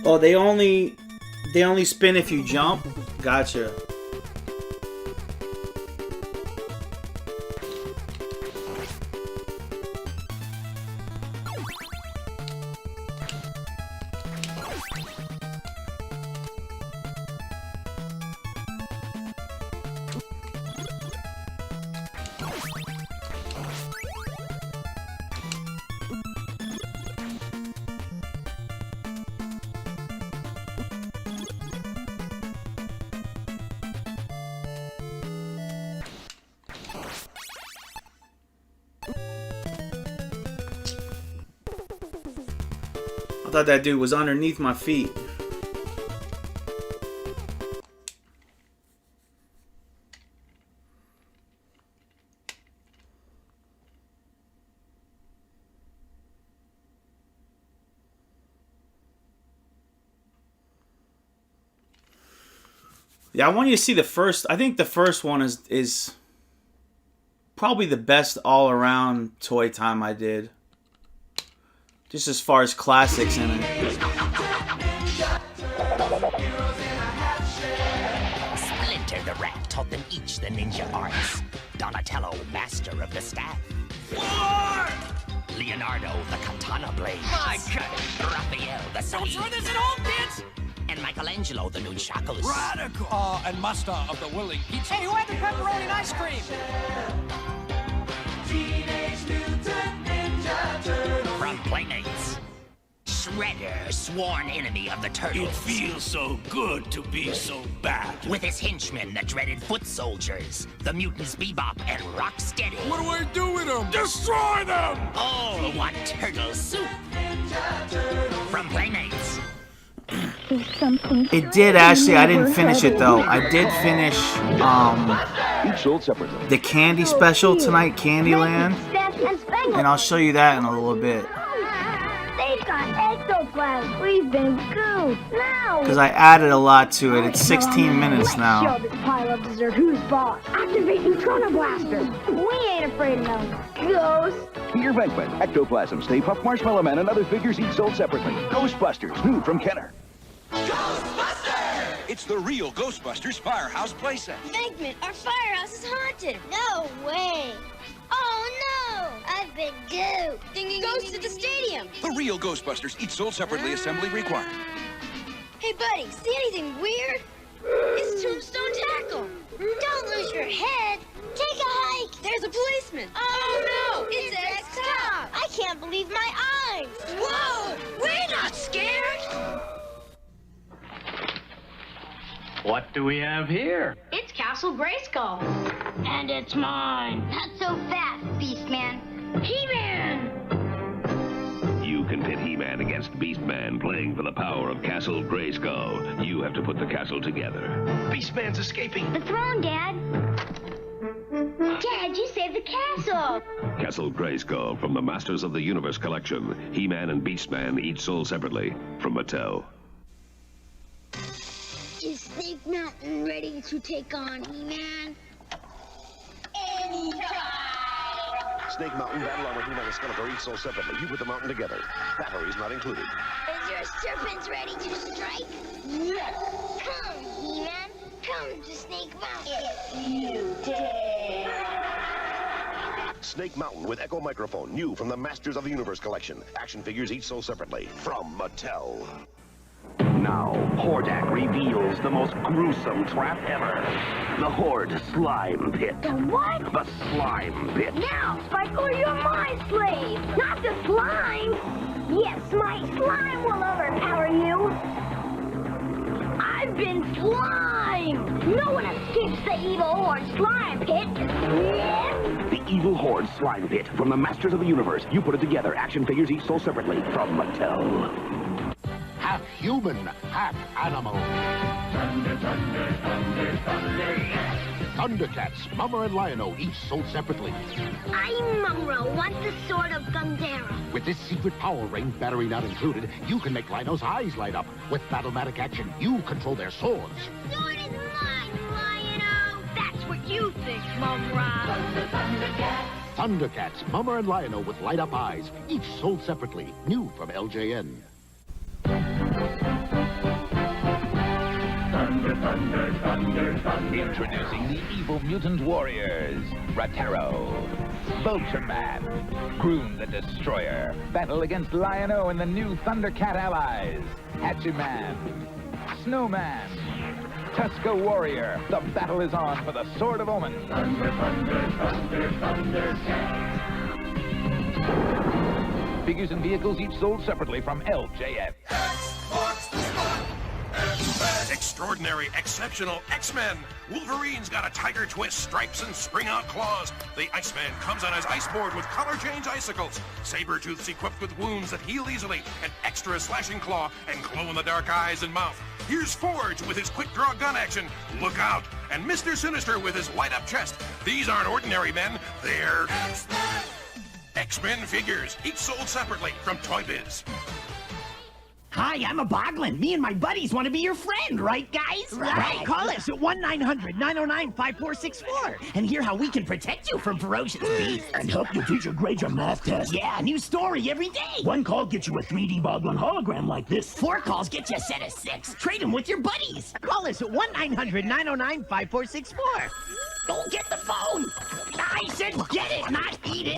Oh, they only spin if you jump? Gotcha. I thought that dude was underneath my feet. Yeah, I want you to see the first. I think the first one is probably the best all-around Toy Time I did. Just as far as classics in it. Splinter the Rat taught them each the ninja arts. Donatello, master of the staff. Leonardo, the katana blade. My God. Raphael, the Don't sleeve. throw this at home, kids! And Michelangelo, the nunchakus. Radical! And master of the willing pizza. Hey, who had the pepperoni and ice cream? Teenage Mutant Ninja Turtles. From Playmates. Shredder, sworn enemy of the Turtles. It feels so good to be so bad. With his henchmen, the dreaded foot soldiers, the mutants Bebop and Rocksteady. What do I do with them? Destroy them! All one turtle soup. From Playmates. It did actually. I didn't finish it though. I did finish Each sold separately. the Candy special tonight, Candyland, and I'll show you that in a little bit. They've got ectoplasm. We've been goofed. Now. Because I added a lot to it. It's 16 minutes now. Show this pile of dessert. Who's boss? Activate Neutrona Blaster. We ain't afraid of no ghosts. Peter Venkman, Ectoplasm, Stay Puft, Marshmallow Man, and other figures each sold separately. Ghostbusters, new from Kenner. Ghostbusters! It's the real Ghostbusters Firehouse playset. Venkman, our firehouse is haunted. No way. Oh no! I've been goofed. Goes to the stadium. The real Ghostbusters, each sold separately, assembly required. Hey buddy, see anything weird? It's Tombstone Tackle. Don't lose your head. Take a hike. There's a policeman. Oh no! It's X-Top. I can't believe my eyes. Whoa! We're not scared. What do we have here? It's Castle Grayskull. And it's mine. Not so fast, Beastman. He-Man! You can pit He-Man against Beastman playing for the power of Castle Grayskull. You have to put the castle together. Beastman's escaping. The throne, Dad. Dad, you saved the castle. Castle Grayskull from the Masters of the Universe collection. He-Man and Beast-Man, each sold separately from Mattel. Is Snake Mountain ready to take on He-Man? Anytime! Snake Mountain, Battle Armor, He-Man, and Skeletor each sold separately. You put the mountain together. Batteries not included. Is your serpents ready to strike? Yes! Come, He-Man. Come to Snake Mountain. If you dare. Snake Mountain with Echo Microphone, new from the Masters of the Universe collection. Action figures each sold separately from Mattel. Now, Hordak reveals the most gruesome trap ever. The Horde Slime Pit. The what? The Slime Pit. Now, Sparkle, you're my slave, not the slime. Yes, my slime will overpower you. I've been slime. No one escapes the evil Horde Slime Pit. Yes. The Evil Horde Slime Pit from the Masters of the Universe. You put it together. Action figures each sold separately from Mattel. Half human, half animal. Thunder, thunder, thunder, thunder. Thundercats, Mummer and Lion-O, each sold separately. I'm Mumro, want the sword of Gundera. With this secret power ring, battery not included, you can make Lion-O's eyes light up. With Battlematic action, you control their swords. Sword is mine, Lion-O. That's what you think, Mumra. Thundercats. Thundercats, Mummer and Lion-O with light-up eyes, each sold separately. New from LJN. Thunder, thunder, thunder, thunder. Introducing the evil mutant warriors. Ratero, Vulture-Man, Groom the Destroyer. Battle against Lion-O and the new Thundercat allies. Hatchiman, Snowman, Tuska Warrior. The battle is on for the Sword of Omen. Thunder, thunder, thunder, thundercat. Figures and vehicles each sold separately from LJN. Extraordinary, exceptional X-Men. Wolverine's got a tiger twist, stripes, and spring-out claws. The Iceman comes on his ice board with color change icicles. Sabretooth's equipped with wounds that heal easily, an extra slashing claw, and glow-in-the-dark eyes and mouth. Here's Forge with his quick-draw gun action. Look out! And Mr. Sinister with his light-up chest. These aren't ordinary men. They're X-Men. X-Men figures, each sold separately from Toy Biz. Hi, I'm a Boglin. Me and my buddies want to be your friend, right, guys? Right. Call us at 1-900-909-5464 and hear how we can protect you from ferocious beasts. And help your teacher grade your math test. Yeah, new story every day. One call gets you a 3D Boglin hologram like this. 4 calls get you a set of 6. Trade them with your buddies. Call us at 1-900-909-5464. Don't get the phone. I said get it, not eat it.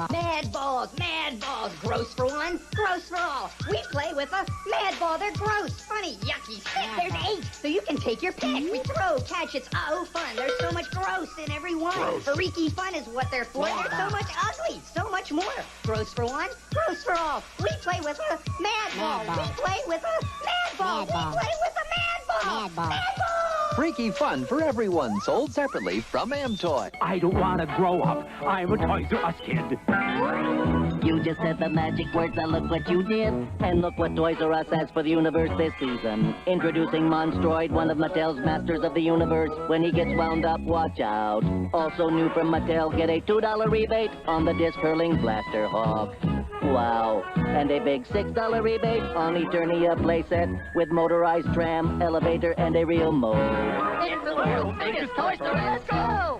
Mad balls, gross for one, gross for all. We play with a mad ball, they're gross, funny, yucky, sick. There's 8, so you can take your pick. We throw, catch, it's fun. There's so much gross in every one. Freaky fun is what they're for. There's so much ugly, so much more. Gross for one, gross for all. We play with a mad ball. We play with a mad ball. We play with a mad ball. Mad ball. Freaky fun for everyone, sold separately from Amtoy. I don't want to grow up. I'm a Toys R Us kid. You just said the magic words and look what you did. And look what Toys R Us has for the universe this season. Introducing Monstroid, one of Mattel's Masters of the Universe. When he gets wound up, watch out. Also new from Mattel, get a $2 rebate on the disc-hurling Blaster Hawk. Wow. And a big $6 rebate on Eternia playset with motorized tram, elevator, and a real mode. It's the world's biggest Toys R Us. Go!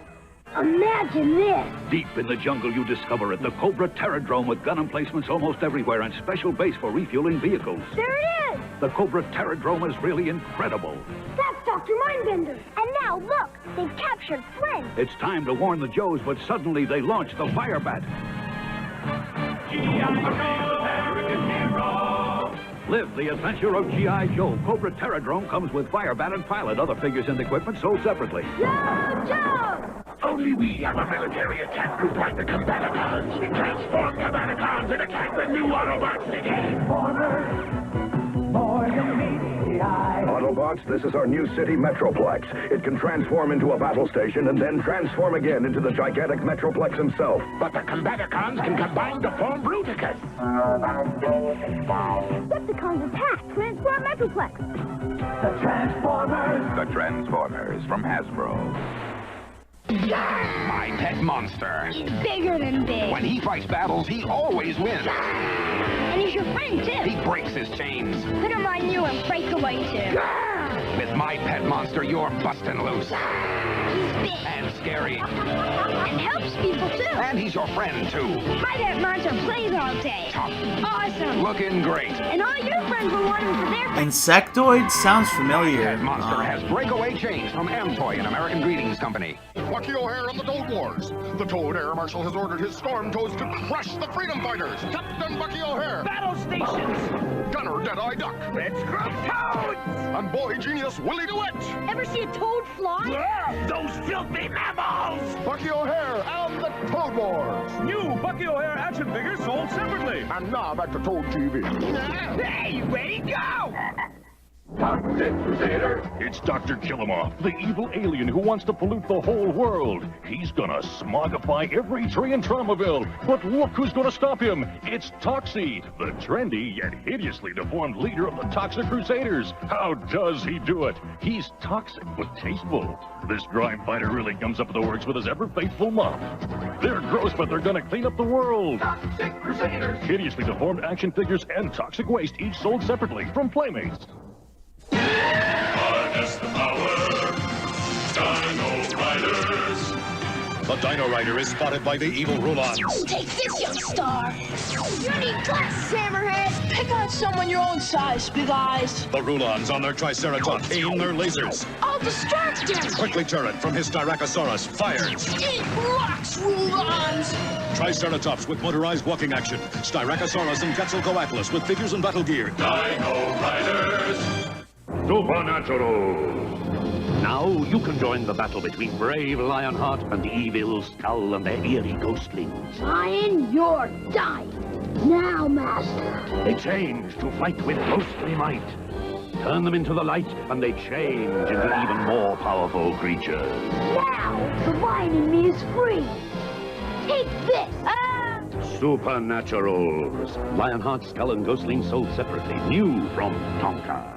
Imagine this. Deep in the jungle, you discover it, the Cobra Terradrome with gun emplacements almost everywhere and special base for refueling vehicles. There it is. The Cobra Terradrome is really incredible. That's Dr. Mindbender. And now look, they've captured Flynn. It's time to warn the Joes, but suddenly they launch the Firebat. Live the adventure of G.I. Joe. Cobra Terradrome comes with Firebat and Pilot. Other figures and equipment sold separately. Joe! Only we have a military attack group like the Combaticons. We transform Combaticons and attack the new Autobots city. Autobots, this is our new city, Metroplex. It can transform into a battle station and then transform again into the gigantic Metroplex himself. But the Combaticons can combine to form Bruticus. Decepticons attack, transform Metroplex. The Transformers. The Transformers from Hasbro. My pet monster. He's bigger than big. When he fights battles, he always wins. And he's your friend, too. He breaks his chains. Put him on you and break away, too. With my pet monster, you're busting loose. He's big. And scary. And helps people, too. And he's your friend, too. My pet monster plays all day. Tough. Awesome. Looking great. And all your friends will want him for their... Insectoid sounds familiar. Pet monster has breakaway chains from Amtoy and American Greetings Company. Bucky O'Hare of the Toad Wars. The Toad Air Marshal has ordered his Storm Toads to crush the Freedom Fighters. Captain Bucky O'Hare. Battle stations. Gunner Deadeye Duck. Let's grow toads. And Boy Genius Willie DeWitt. Ever see a toad fly? Yeah, those filthy mammals. Bucky O'Hare and the Toad Wars. New Bucky O'Hare action figures sold separately. And now back to Toad TV. Hey, way to go! Toxic Crusader! It's Dr. Killamore, the evil alien who wants to pollute the whole world. He's gonna smogify every tree in Traumaville. But look who's gonna stop him. It's Toxie, the trendy yet hideously deformed leader of the Toxic Crusaders. How does he do it? He's toxic but tasteful. This grime fighter really comes up with the works with his ever-faithful mop. They're gross, but they're gonna clean up the world. Toxic Crusaders! Hideously deformed action figures and toxic waste, each sold separately from Playmates. Harness the power, Dino Riders! The Dino Rider is spotted by the evil Rulons. Take this, young star. You need glass, Hammerhead. Pick on someone your own size, Big Eyes. The Rulons on their Triceratops aim their lasers. I'll distract him. Prickly Turret from his Styracosaurus fires. Eat rocks, Rulons! Triceratops with motorized walking action. Styracosaurus and Quetzalcoatlus with figures and battle gear. Dino Riders! Supernatural! Now you can join the battle between brave Lionheart and the evil Skull and their eerie ghostlings. Lion, you're dying. Now, Master. They change to fight with ghostly might. Turn them into the light, and they change into even more powerful creatures. Now, the lion in me is free. Take this. Supernaturals. Lionheart, Skull, and Ghostling sold separately. New from Tonka.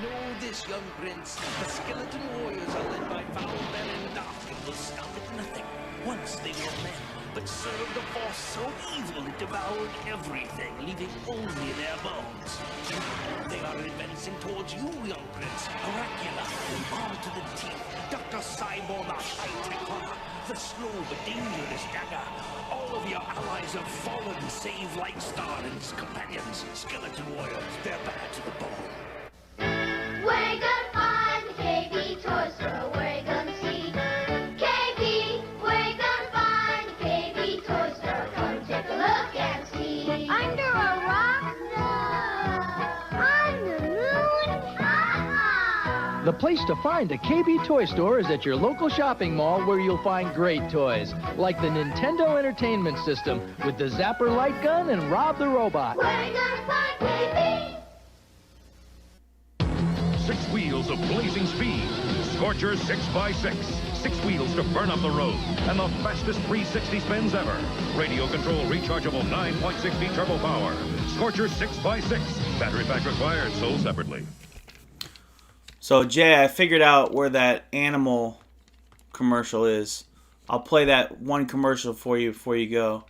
Know this, young prince. The skeleton warriors are led by foul men and dark and will stop at nothing. Once they were men, but served a force so evil it devoured everything, leaving only their bones. They are advancing towards you, young prince. Dracula, armed to the teeth. Dr. Cyborg, the high-tech horror. The slow but dangerous dagger. All of your allies have fallen, save Lightstar and his companions. Skeleton warriors, they're bad to the bone. We're gonna find the KB toy store. We're gonna see KB. We're gonna find the KB toy store. Come take a look and see. Under a rock? No. On the moon? The place to find a KB toy store is at your local shopping mall, where you'll find great toys, like the Nintendo Entertainment System with the Zapper light gun and Rob the Robot. We're gonna find KB. 6 wheels of blazing speed. Scorcher 6x6. 6 wheels to burn up the road. And the fastest 360 spins ever. Radio control rechargeable 9.6 feet turbo power. Scorcher 6x6. Battery pack required. Sold separately. So, Jay, I figured out where that animal commercial is. I'll play that one commercial for you before you go.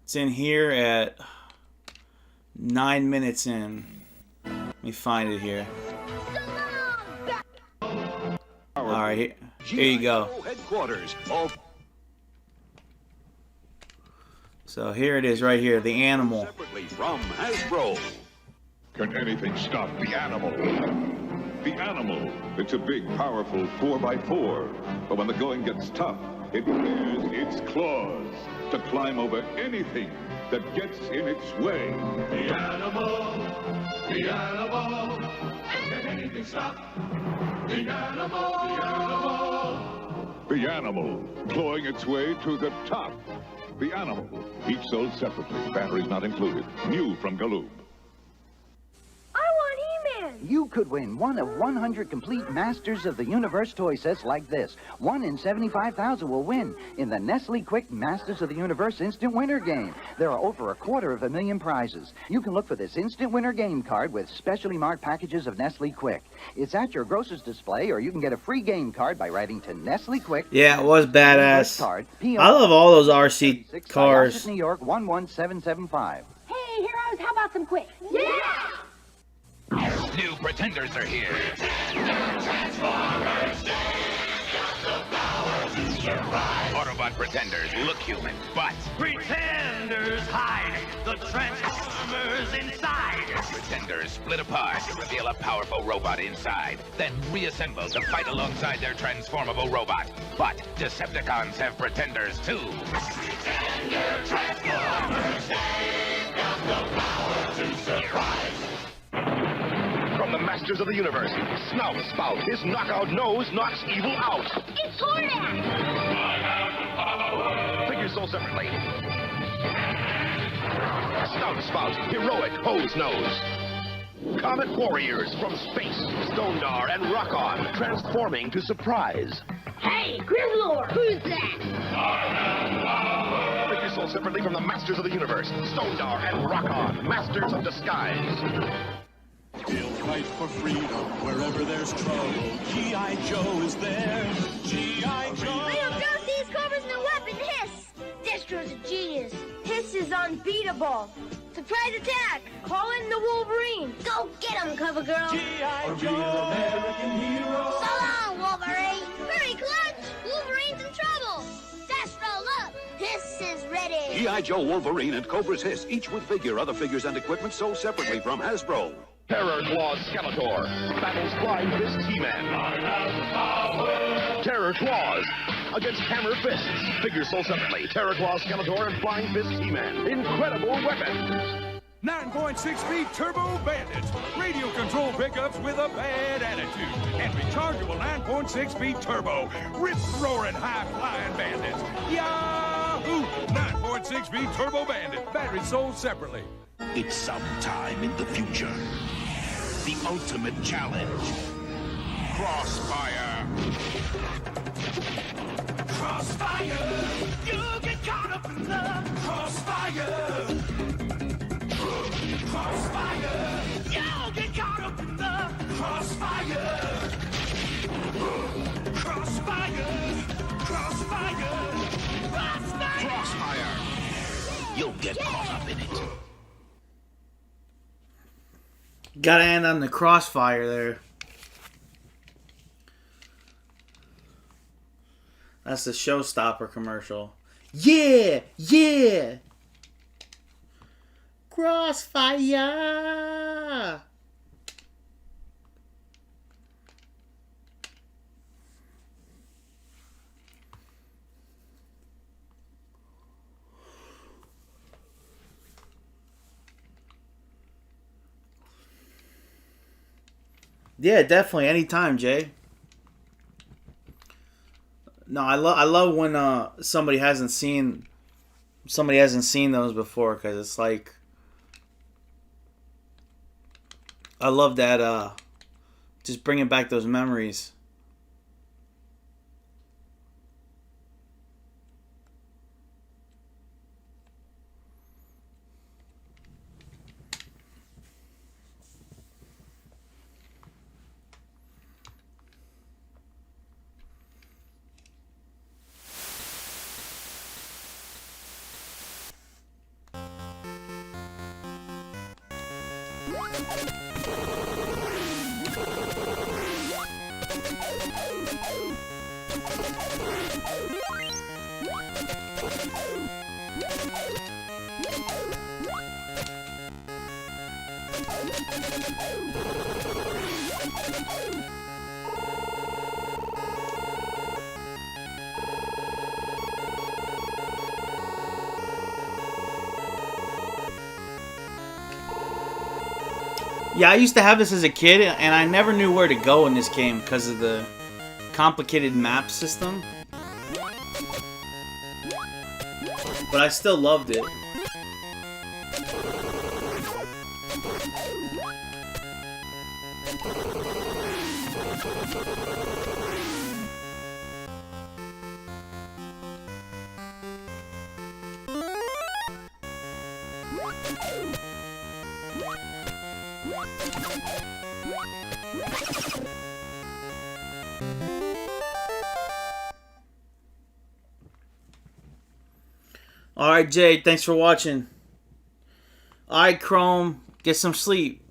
It's in here at 9 minutes in. Let me find it here. Alright, here you go. So here it is right here, the animal. From Hasbro. Can anything stop the animal? The animal. It's a big, powerful 4x4. But when the going gets tough, it bares its claws to climb over anything that gets in its way. The animal. The animal. Can anything stop? The animal. The animal. The animal, clawing its way to the top. The animal, each sold separately, batteries not included. New from Galoob. I want He-Man. You could win one of 100 complete Masters of the Universe toy sets like this. 1 in 75,000 will win in the Nestle Quick Masters of the Universe Instant Winner game. There are over 250,000 prizes. You can look for this Instant Winner game card with specially marked packages of Nestle Quick. It's at your grocer's display, or you can get a free game card by writing to Nestle Quick. Yeah, it was badass. I love all those RC cars. New York 11775. Hey, heroes, how about some quick? Yeah! New pretenders are here. Autobot pretenders look human, but Pretenders hide the Transformers inside. pretenders split apart to reveal a powerful robot inside, then reassemble to fight alongside their transformable robot. But Decepticons have pretenders too. Pretender Transformers, they've got the power to surprise. From the Masters of the Universe, Snout Spout, his knockout nose knocks evil out. It's Hordak! Figures sold separately. Snout Spout, heroic hose nose. Comet Warriors from space, Stondar and Rock-On, transforming to surprise. Hey, Grizzlord! Who's that? Figures sold separately from the Masters of the Universe, Stondar and Rock-On, Masters of Disguise. He'll fight for freedom wherever there's trouble. G.I. Joe is there. G.I. Joe. Leo Ghosties covers new weapon, Hiss. Destro's a genius. Hiss is unbeatable. Surprise attack. Call in the Wolverine. Go get him, Cover Girl. G.I. Joe. American hero. So long, Wolverine. Hurry, Clutch. Wolverine's in trouble. Destro, look. Hiss is ready. G.I. Joe, Wolverine, and Cobra's Hiss, each with figure, other figures, and equipment sold separately from Hasbro. Terror Claws Skeletor battles Flying Fist He-Man. Terror Claws against Hammer Fists. Figures sold separately. Terror Claws Skeletor and Flying Fist He-Man. Incredible weapons. 9.6 speed turbo bandits. Radio control pickups with a bad attitude. And rechargeable 9.6 speed turbo. Rip roaring high flying bandits. Yahoo! 9.6 speed turbo bandit. Batteries sold separately. It's sometime in the future. The ultimate challenge. Crossfire. Crossfire. You get caught up in the crossfire. Crossfire. You get caught up in the crossfire. Crossfire. Crossfire. Crossfire. Crossfire. You'll get caught up in it. Gotta end on the crossfire there. That's the showstopper commercial. Yeah! Yeah! Crossfire! Yeah, definitely. Anytime, Jay. No, I love when somebody hasn't seen those before, because it's like, I love that just bringing back those memories. Yeah, I used to have this as a kid, and I never knew where to go in this game because of the complicated map system. But I still loved it. Alright, Jay, thanks for watching. Alright, Chrome, get some sleep.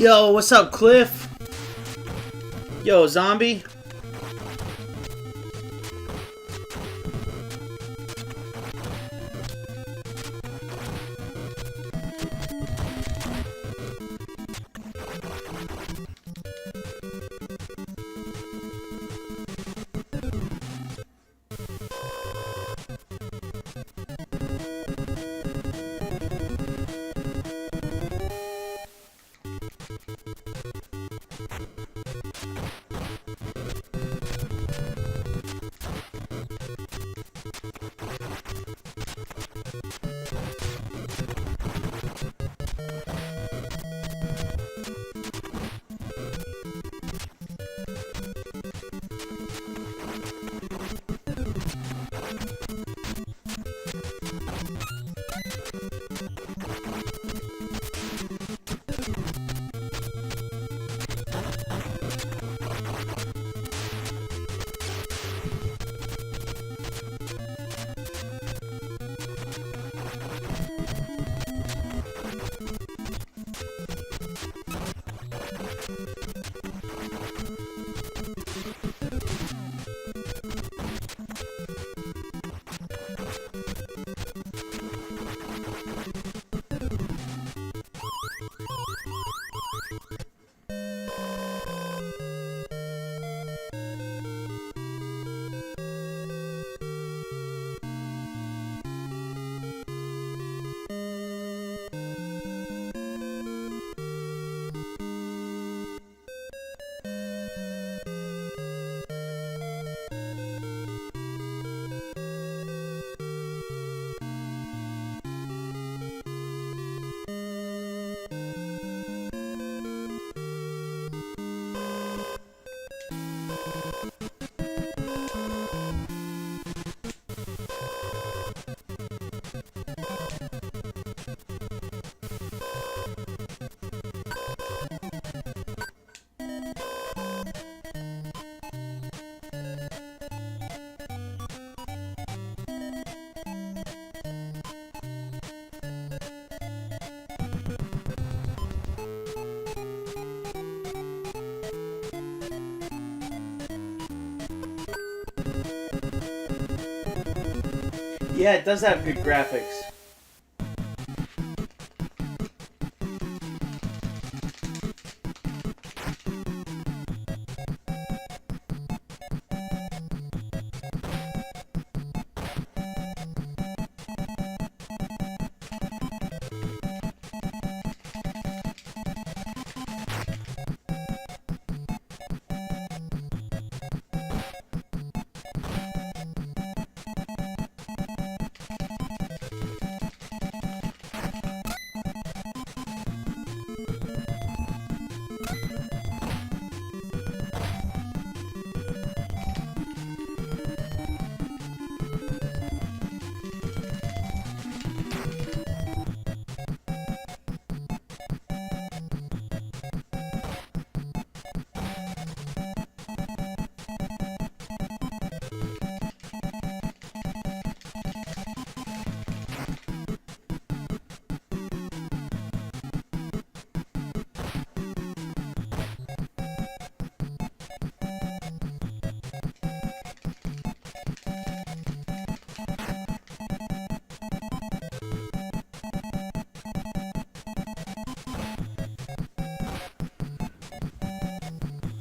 Yo, what's up, Cliff? Yo, Zombie. Yeah, it does have good graphics.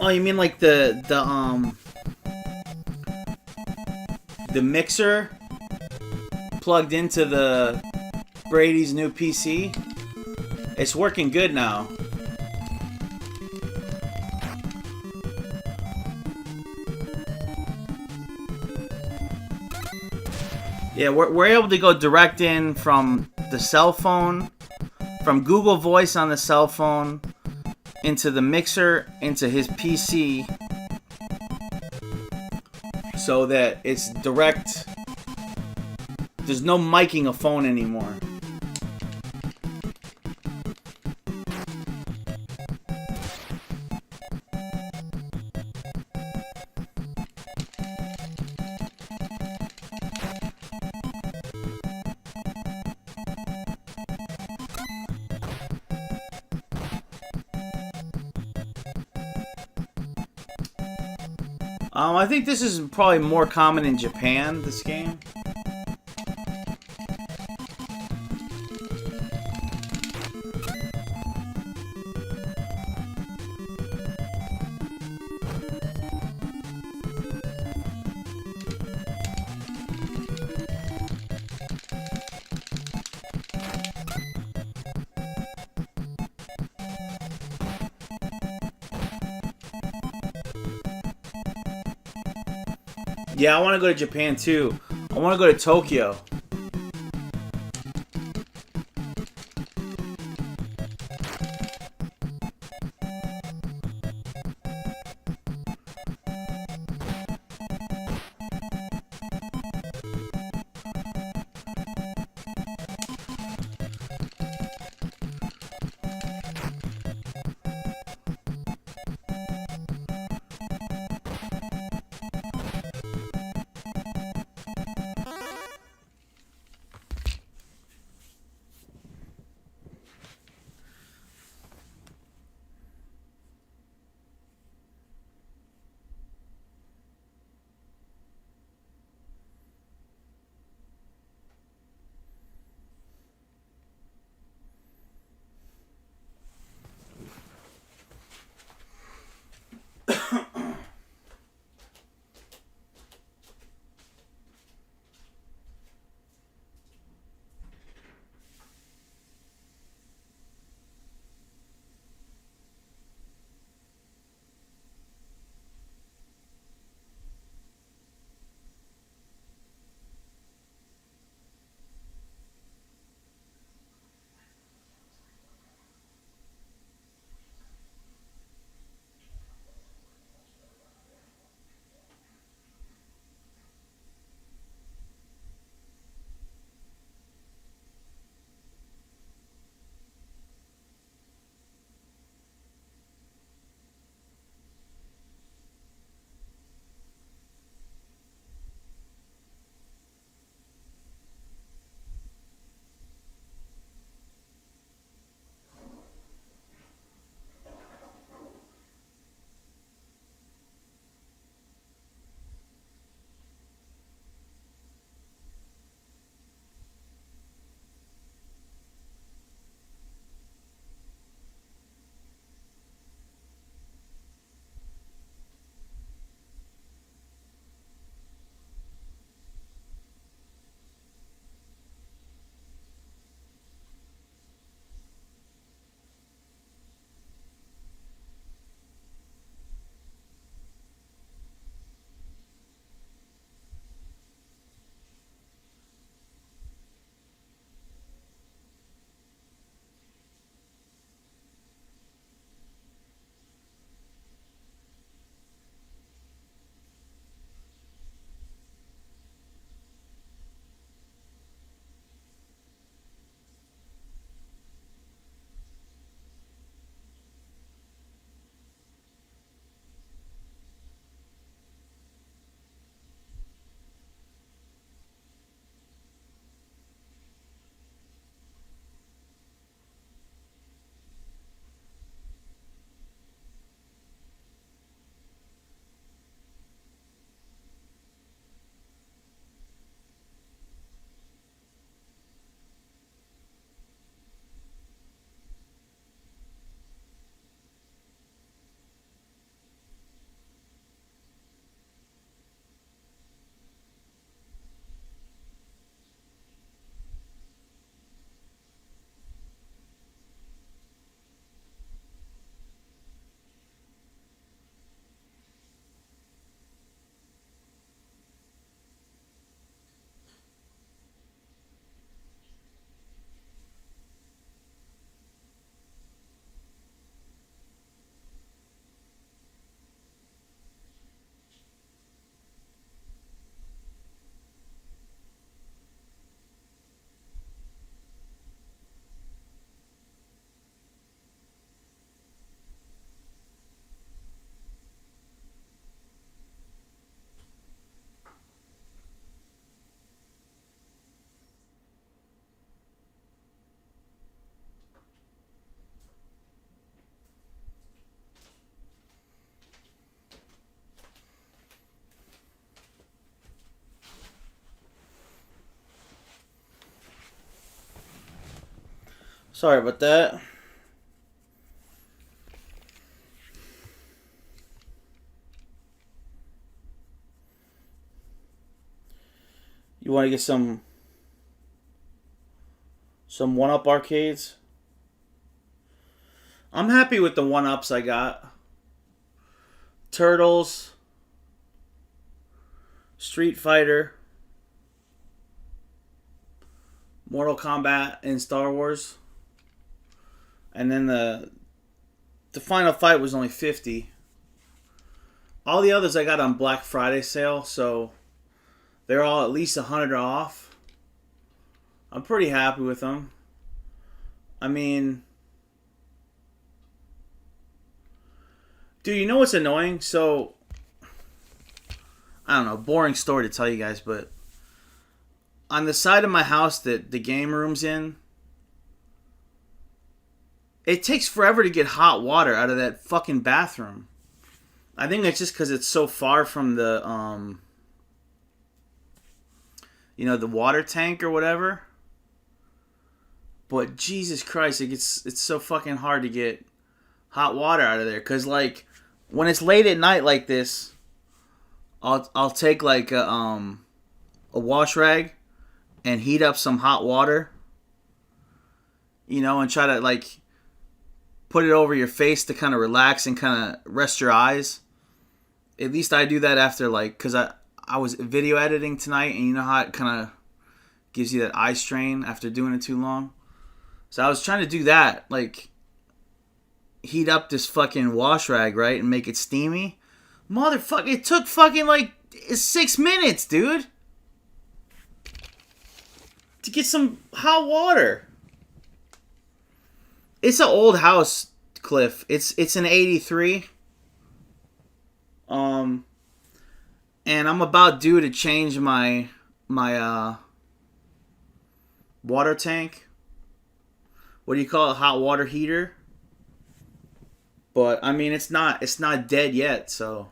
Oh, you mean like the mixer plugged into the Brady's new PC? It's working good now. Yeah, we're able to go direct in from the cell phone, from Google Voice on the cell phone, into the mixer, into his PC, so that it's direct. There's no miking a phone anymore. I think this is probably more common in Japan, this game. Yeah, I want to go to Japan too. I want to go to Tokyo. Sorry about that. You want to get some 1-up arcades? I'm happy with the 1-ups I got. Turtles, Street Fighter, Mortal Kombat, and Star Wars. And then the final fight was only $50. All the others I got on Black Friday sale, so they're all at least $100 off. I'm pretty happy with them. I mean, dude, you know what's annoying? So, I don't know, boring story to tell you guys, but on the side of my house that the game room's in, it takes forever to get hot water out of that fucking bathroom. I think that's just because it's so far from the, the water tank or whatever. But Jesus Christ, it's so fucking hard to get hot water out of there. Because, like, when it's late at night like this, I'll take, like, a wash rag and heat up some hot water. And try to, like, put it over your face to kind of relax and kind of rest your eyes. At least I do that after, like, because I was video editing tonight, and you know how it kind of gives you that eye strain after doing it too long? So I was trying to do that, like, heat up this fucking wash rag, right, and make it steamy. Motherfucker, it took fucking, like, 6 minutes, dude, to get some hot water. It's an old house, Cliff. It's an 83. And I'm about due to change my water tank. What do you call it? Hot water heater. But I mean, it's not dead yet, so.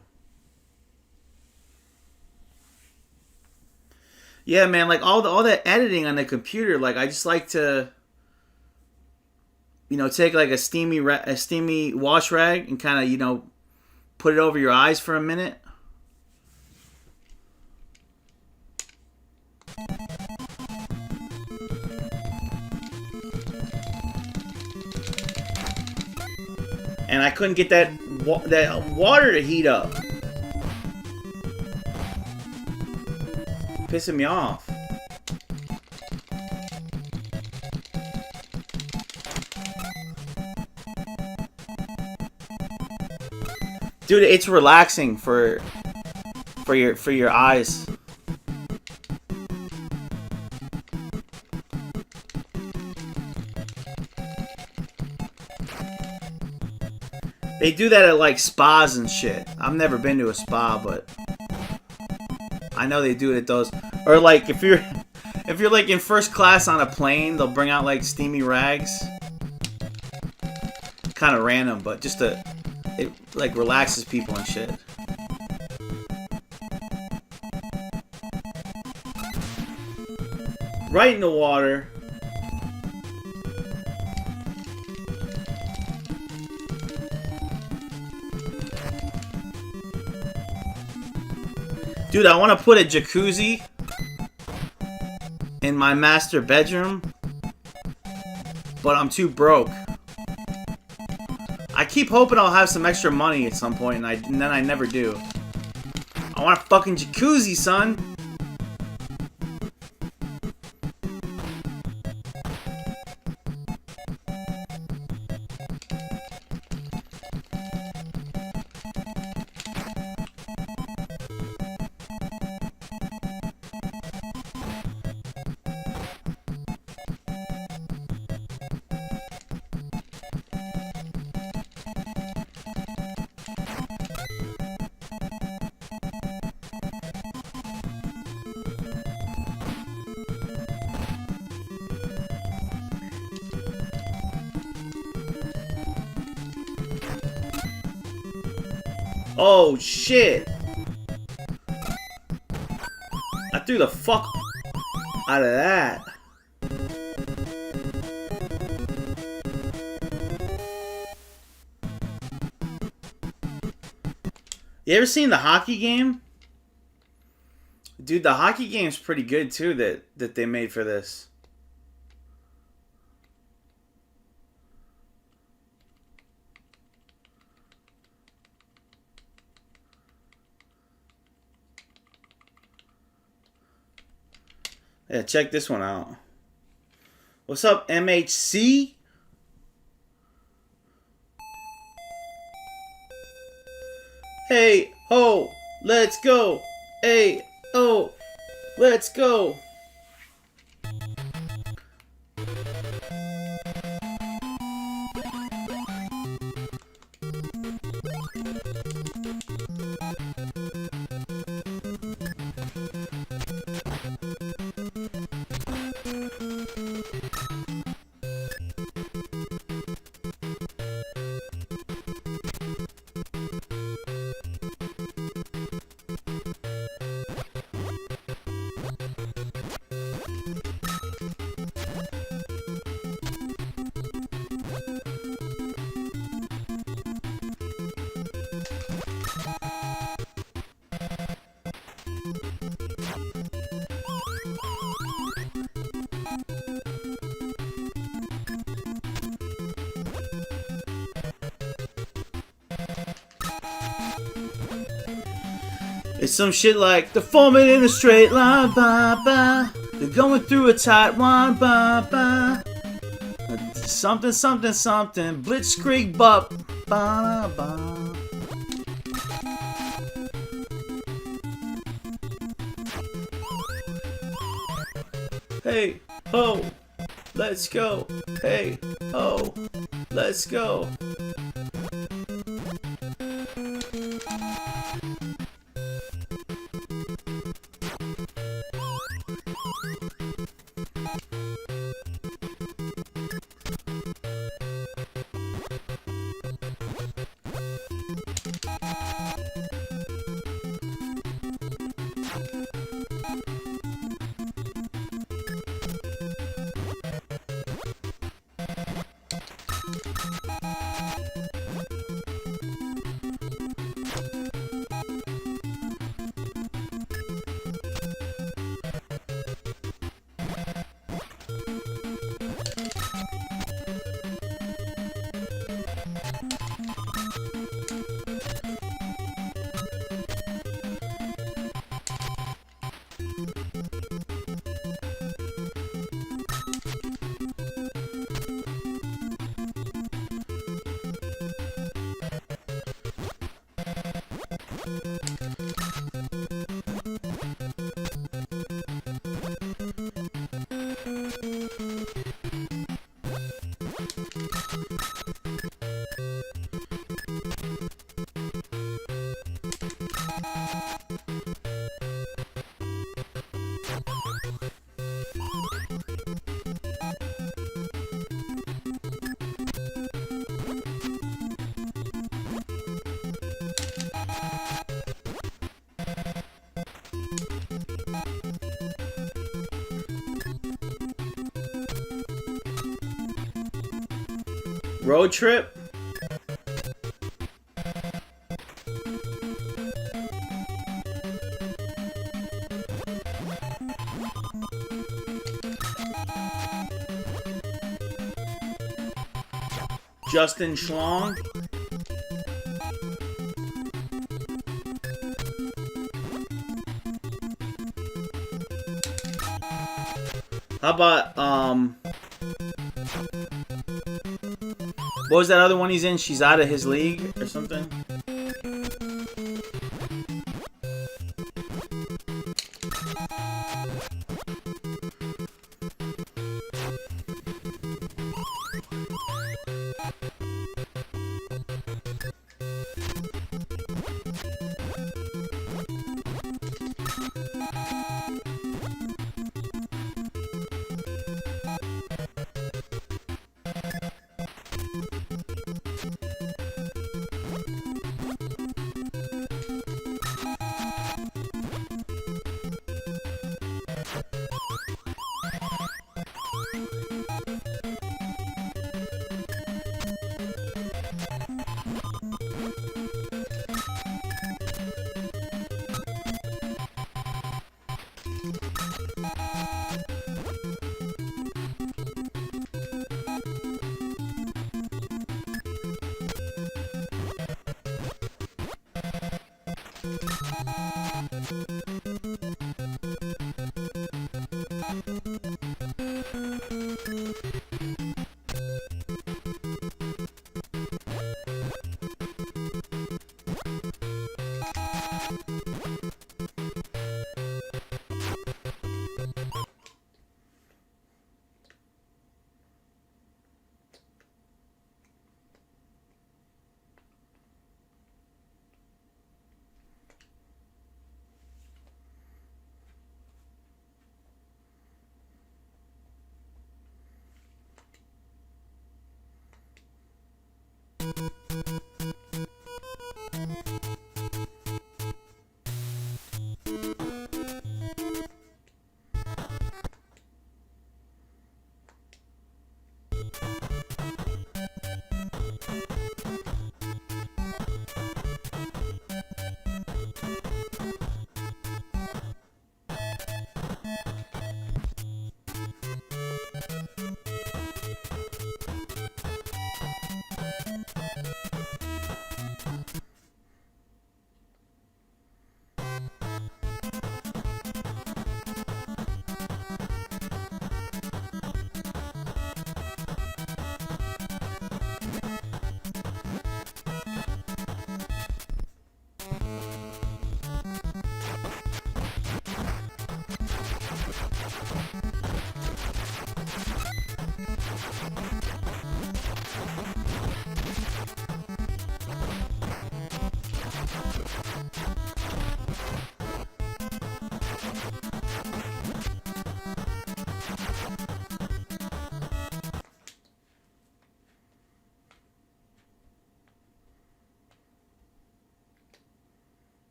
Yeah, man, like all that editing on the computer, like I just like to, take like a steamy wash rag and kind of, put it over your eyes for a minute. And I couldn't get that water to heat up. Pissing me off. Dude, it's relaxing for your eyes. They do that at like spas and shit. I've never been to a spa, but I know they do it at those. Or like if you're like in first class on a plane, they'll bring out like steamy rags. Kind of random, but just it like relaxes people and shit. Right in the water. Dude, I want to put a jacuzzi in my master bedroom, but I'm too broke. I keep hoping I'll have some extra money at some point, and then I never do. I want a fucking jacuzzi, son. Oh, shit. I threw the fuck out of that. You ever seen the hockey game? Dude, the hockey game's pretty good too that they made for this. Yeah, check this one out. What's up, MHC? Hey, ho, let's go. Hey, oh, let's go. It's some shit like they're forming in a straight line, ba ba. They're going through a tight one, ba ba. Something, something, something. Blitzkrieg, bop, ba ba. Hey, ho, let's go. Hey, ho, let's go. Road trip? Justin Schlong? How about, what was that other one he's in? She's out of his league or something?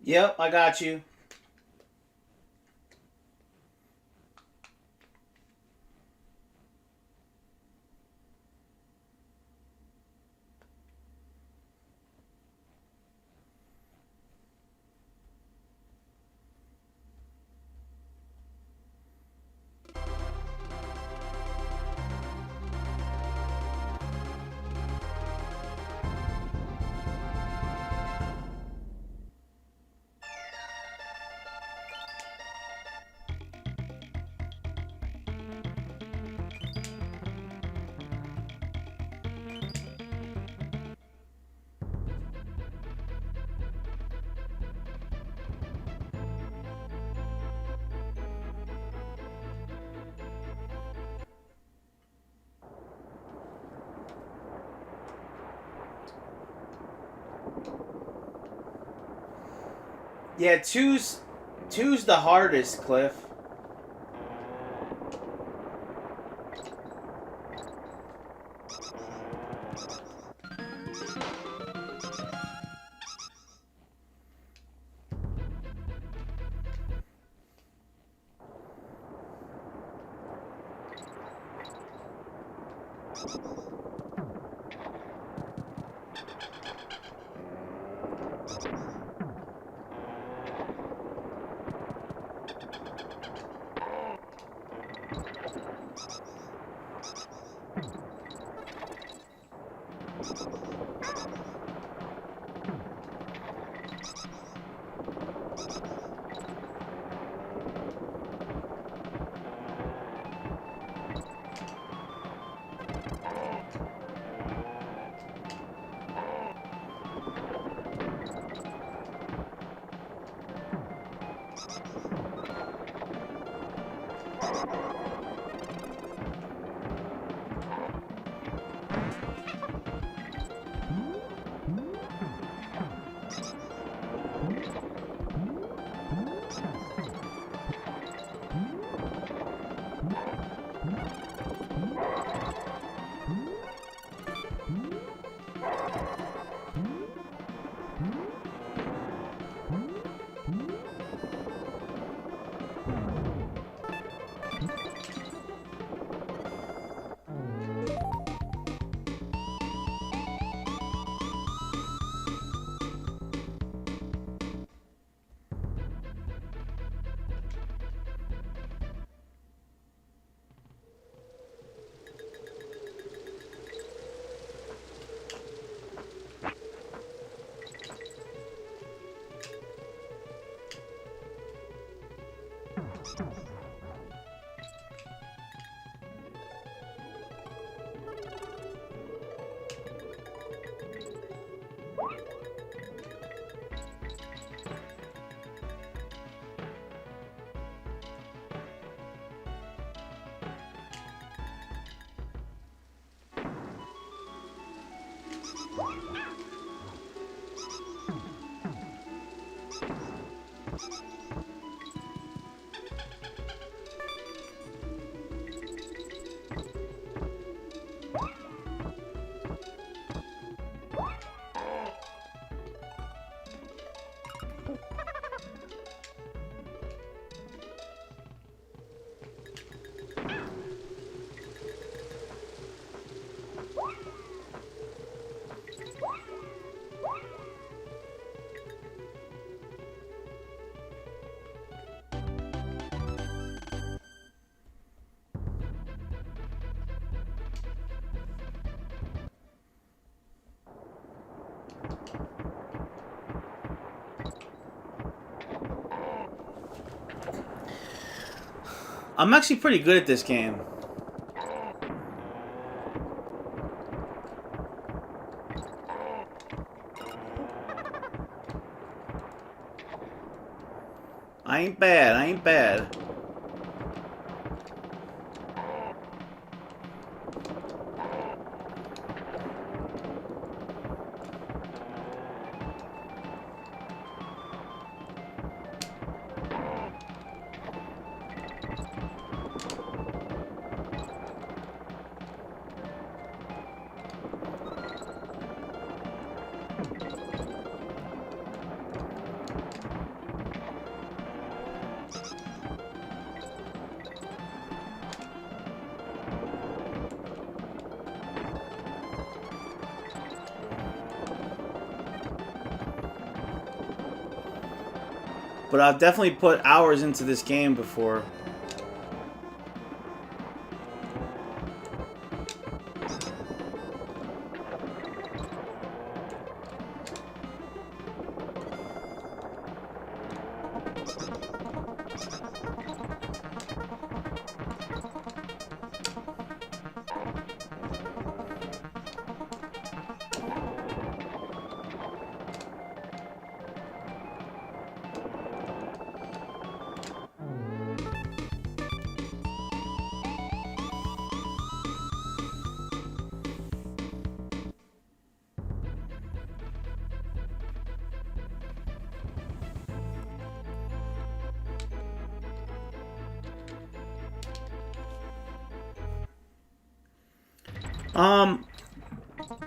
Yep, I got you. Yeah, two's the hardest, Cliff. I'm actually pretty good at this game. I ain't bad, I ain't bad. But I've definitely put hours into this game before.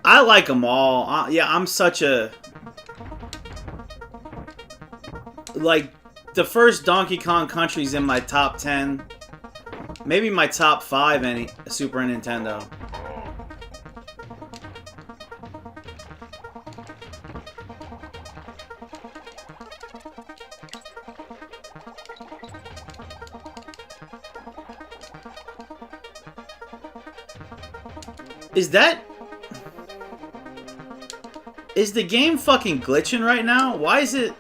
I like them all. Yeah, I'm such a... Like, the first Donkey Kong Country's in my top 10. Maybe my top 5 any Super Nintendo. Is the game fucking glitching right now? Why is it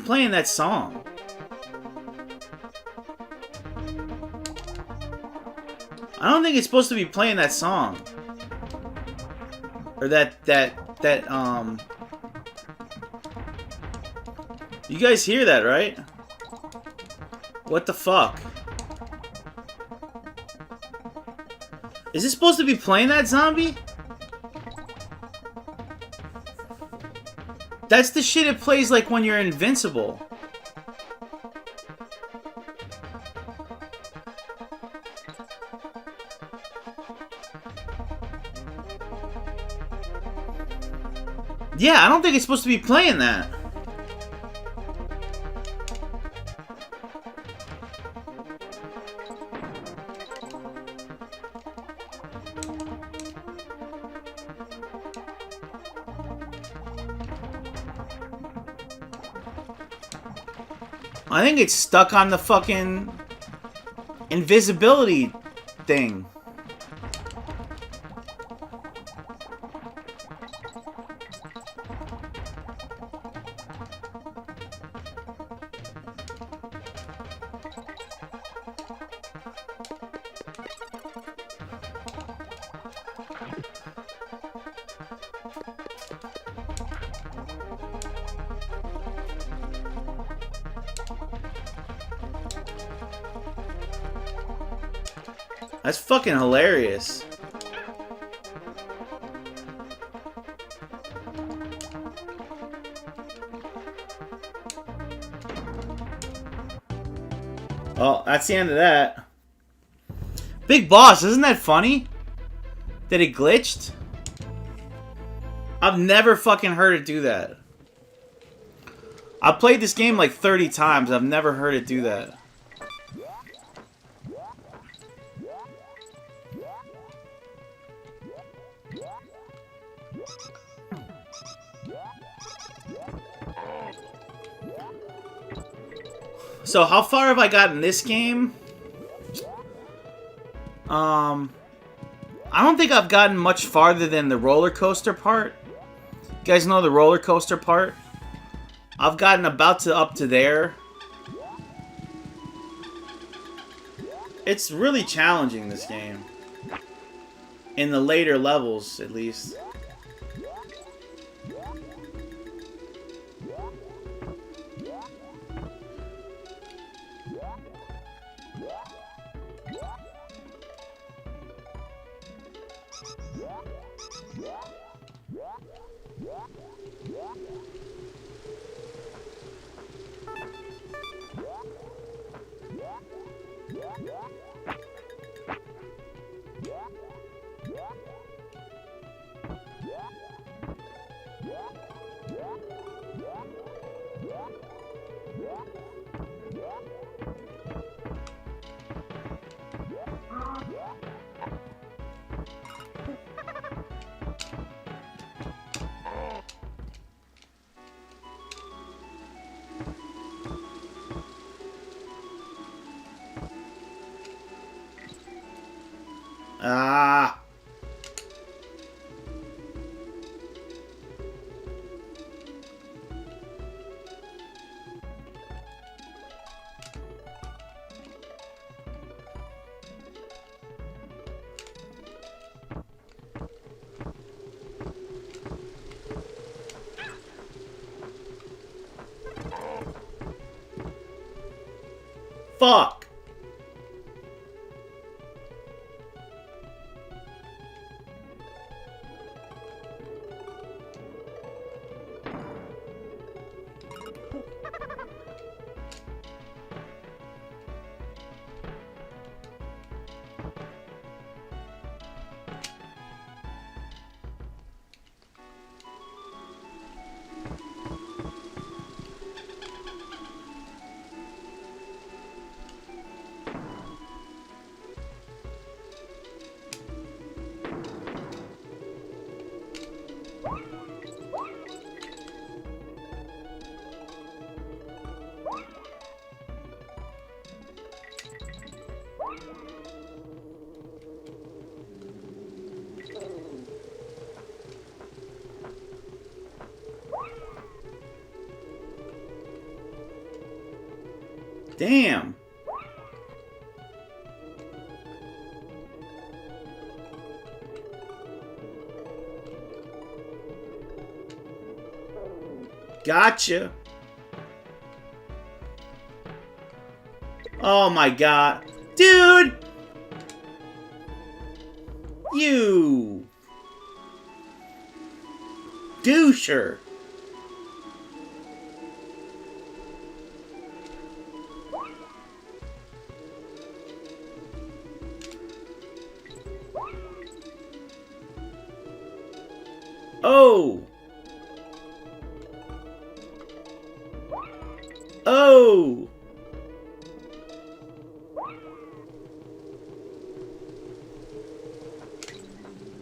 playing that song? I don't think it's supposed to be playing that song. Or that you guys hear that, right? What the fuck? Is this supposed to be playing that, zombie? That's the shit it plays like when you're invincible. Yeah, I don't think it's supposed to be playing that. I think it's stuck on the fucking invisibility thing. That's fucking hilarious. Well, that's the end of that. Big Boss, isn't that funny? That it glitched? I've never fucking heard it do that. I've played this game like 30 times. I've never heard it do that. So how far have I gotten this game? I don't think I've gotten much farther than the roller coaster part. You guys know the roller coaster part? I've gotten about up to there. It's really challenging, this game. In the later levels, at least. Ah. Fuck. Damn. Gotcha. Oh my god. Dude! You! Doucher! Oh! Oh!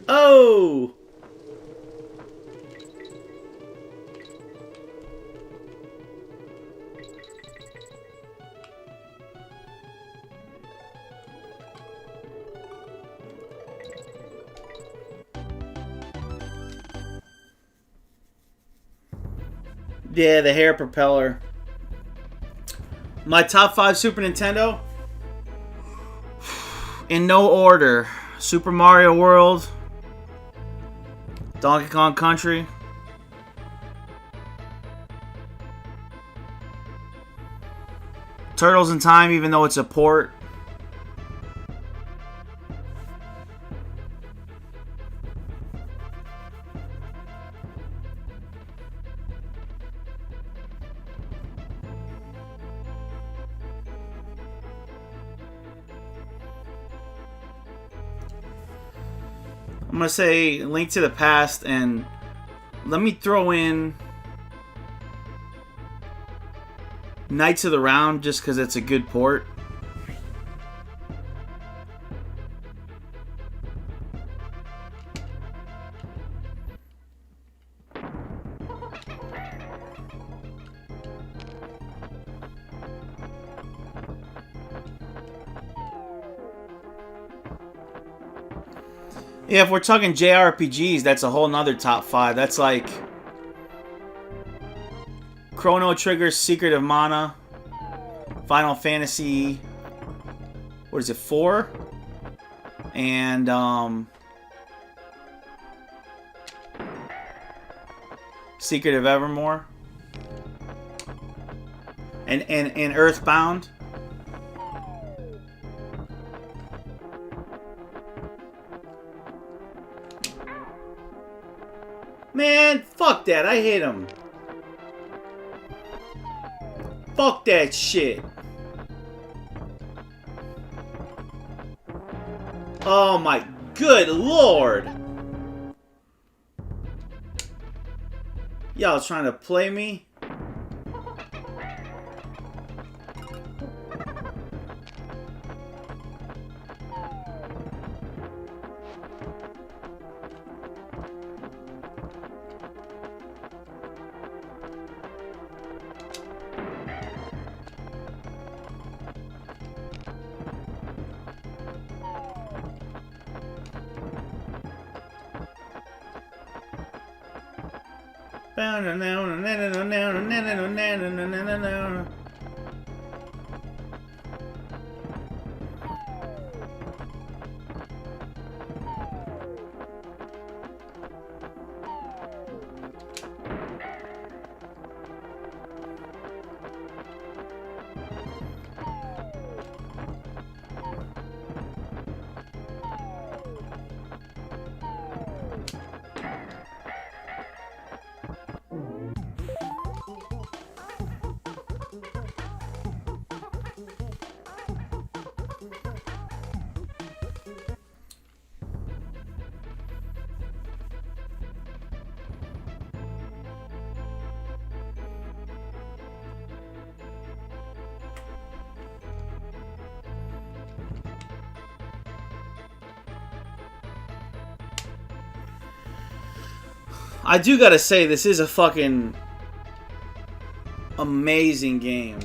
Oh! Yeah, the hair propeller. My top 5 Super Nintendo? In no order. Super Mario World. Donkey Kong Country. Turtles in Time, even though it's a port. I'm going to say Link to the Past, and let me throw in Knights of the Round just because it's a good port. Yeah, if we're talking JRPGs, that's a whole nother top 5. That's like Chrono Trigger, Secret of Mana, Final Fantasy, what is it, 4? And Secret of Evermore. And Earthbound. Man, fuck that. I hate him. Fuck that shit. Oh my good lord. Y'all trying to play me? I do gotta say, this is a fucking amazing game.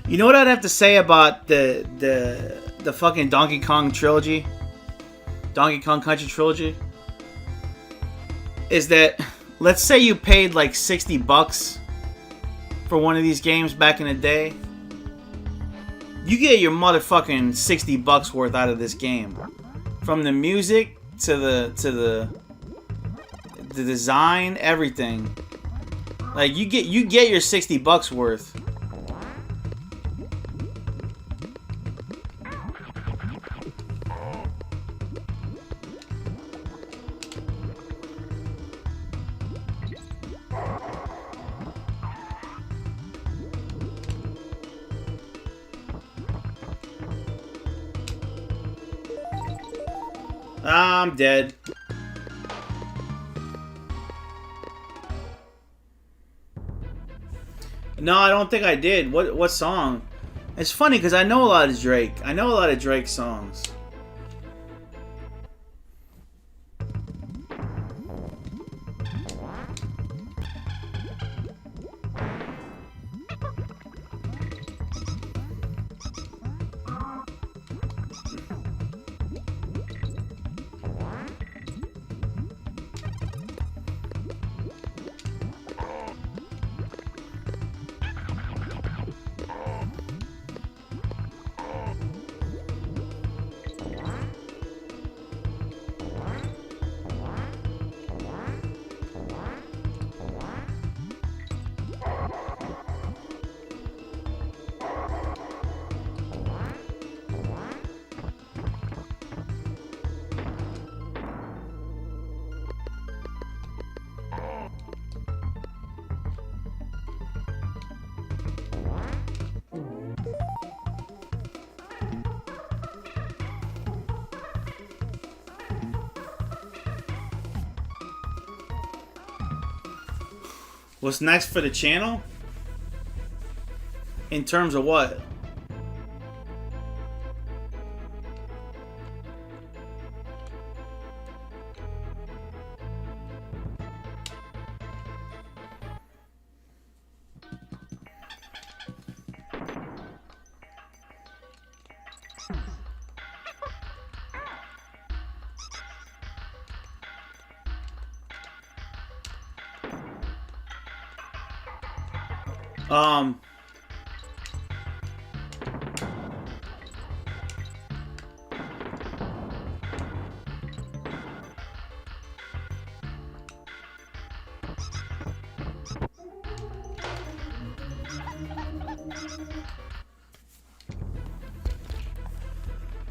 You know what I'd have to say about the fucking Donkey Kong trilogy? Donkey Kong Country trilogy? Is that, let's say you paid like $60 for one of these games back in the day. You get your motherfucking $60 worth out of this game. From the music to the design, everything. Like you get your $60 worth. I'm dead. No, I don't think I did. What song? It's funny because I know a lot of Drake. I know a lot of Drake songs. What's next for the channel? In terms of what?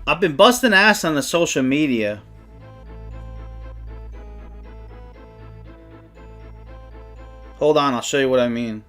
I've been busting ass on the social media. Hold on, I'll show you what I mean.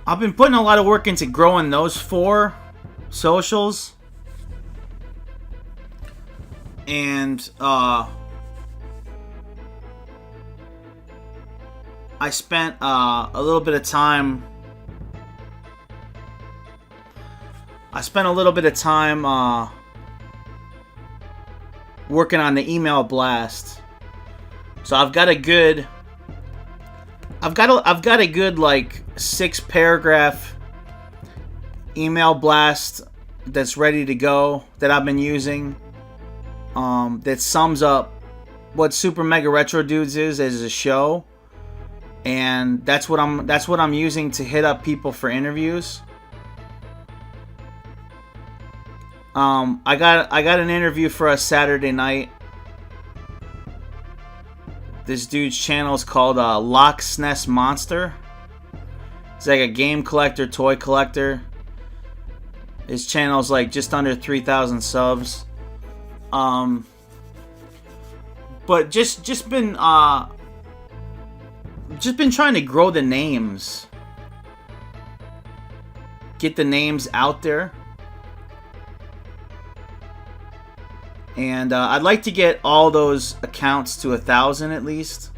I've been putting a lot of work into growing those 4 socials. And, I spent, a little bit of time... working on the email blast. So I've got a good... I've got a good, like, 6-paragraph email blast that's ready to go that I've been using. That sums up what Super Mega Retro Dudes is as a show, and that's what I'm using to hit up people for interviews. I got an interview for a Saturday night. This dude's channel is called Loch Ness Monster. He's like a game collector, toy collector. His channel's like just under 3,000 subs. But just been trying to grow the names. Get the names out there. And I'd like to get all those accounts to 1,000 at least.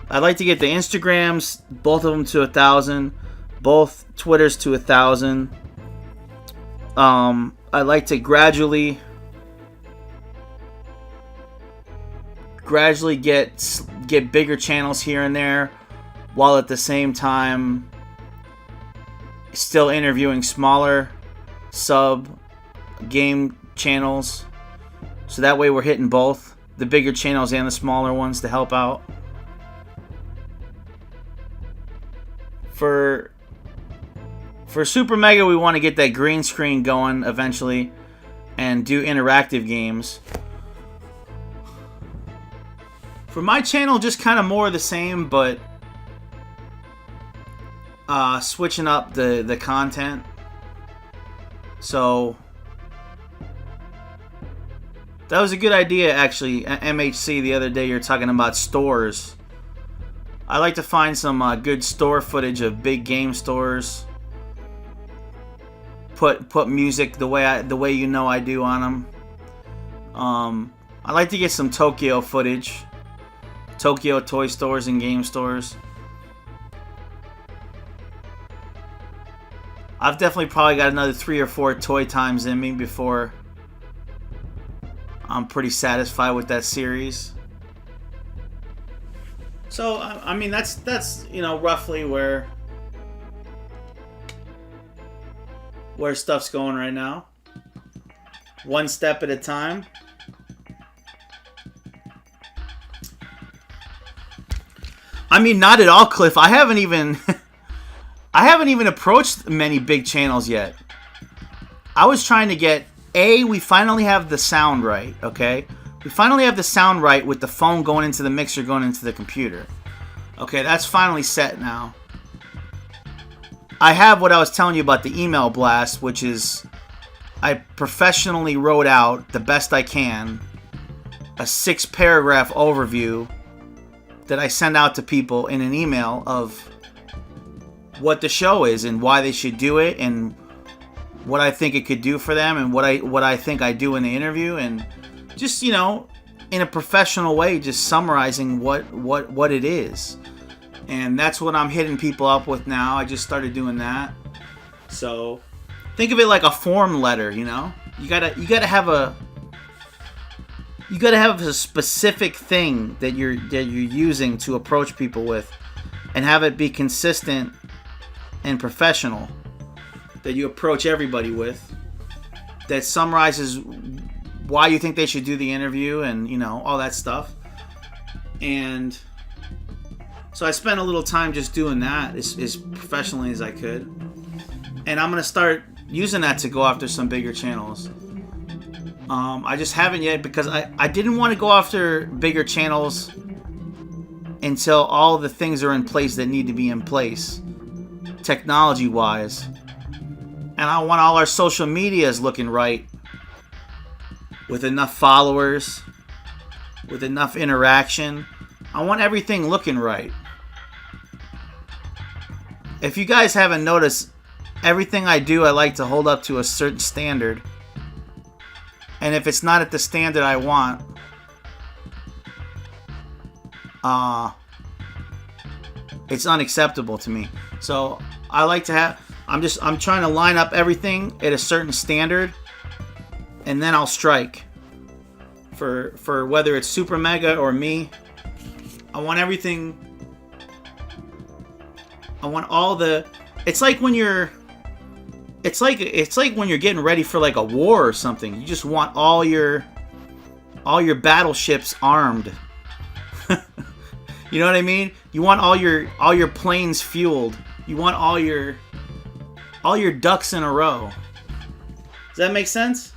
I'd like to get the Instagrams, both of them to 1,000. Both Twitters to 1,000. I'd like to gradually get bigger channels here and there, while at the same time still interviewing smaller sub game channels. So that way we're hitting both the bigger channels and the smaller ones to help out. For Super Mega, we want to get that green screen going eventually and do interactive games. For my channel, just kind of more of the same, but switching up the content. So That was a good idea, actually, MHC, the other day. You're talking about stores. I like to find some good store footage of big game stores. Put music the way you know I do on them. I like to get some Tokyo footage. Tokyo toy stores and game stores. I've definitely probably got another 3 or 4 toy times in me before I'm pretty satisfied with that series. So I mean that's you know, roughly where stuff's going right now. One step at a time. I mean, not at all, Cliff. I haven't even approached many big channels yet. I was trying to get we finally have the sound right, okay? We finally have the sound right with the phone going into the mixer, going into the computer. Okay, that's finally set now. I have what I was telling you about the email blast, which is I professionally wrote out the best I can a 6-paragraph overview that I send out to people in an email of what the show is and why they should do it and what I think it could do for them and what I think I do in the interview, and just, you know, in a professional way, just summarizing what it is. And that's what I'm hitting people up with now. I just started doing that. So think of it like a form letter, you know? You gotta have a specific thing that you're using to approach people with, and have it be consistent and professional, that you approach everybody with, that summarizes why you think they should do the interview and, you know, all that stuff. And so I spent a little time just doing that as professionally as I could. And I'm going to start using that to go after some bigger channels. I just haven't yet because I didn't want to go after bigger channels until all the things are in place that need to be in place, technology-wise. And I want all our social medias looking right, with enough followers, with enough interaction. I want everything looking right. If you guys haven't noticed, everything I do I like to hold up to a certain standard. And if it's not at the standard I want, it's unacceptable to me. So I like to have, I'm trying to line up everything at a certain standard, and then I'll strike. For whether it's Super Mega or me, I want everything. I want all the. It's like when you're getting ready for like a war or something. You just want all your battleships armed. You know what I mean? You want all your planes fueled. You want all your ducks in a row. Does that make sense?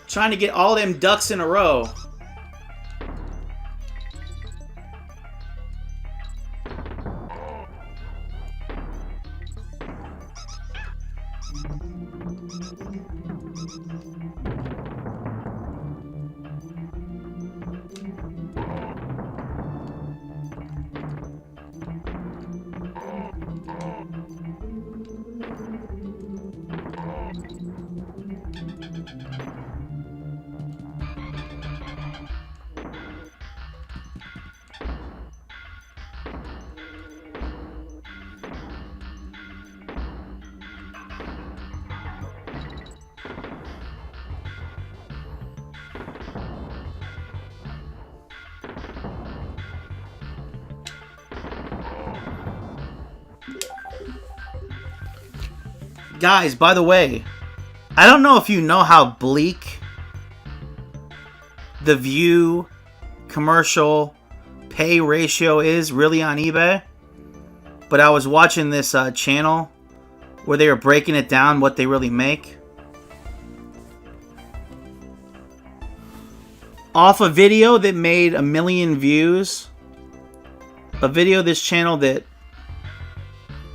Trying to get all them ducks in a row. Guys, by the way, I don't know if you know how bleak the view commercial pay ratio is really on eBay, but I was watching this channel where they were breaking it down what they really make. Off a video that made 1 million views, a video this channel that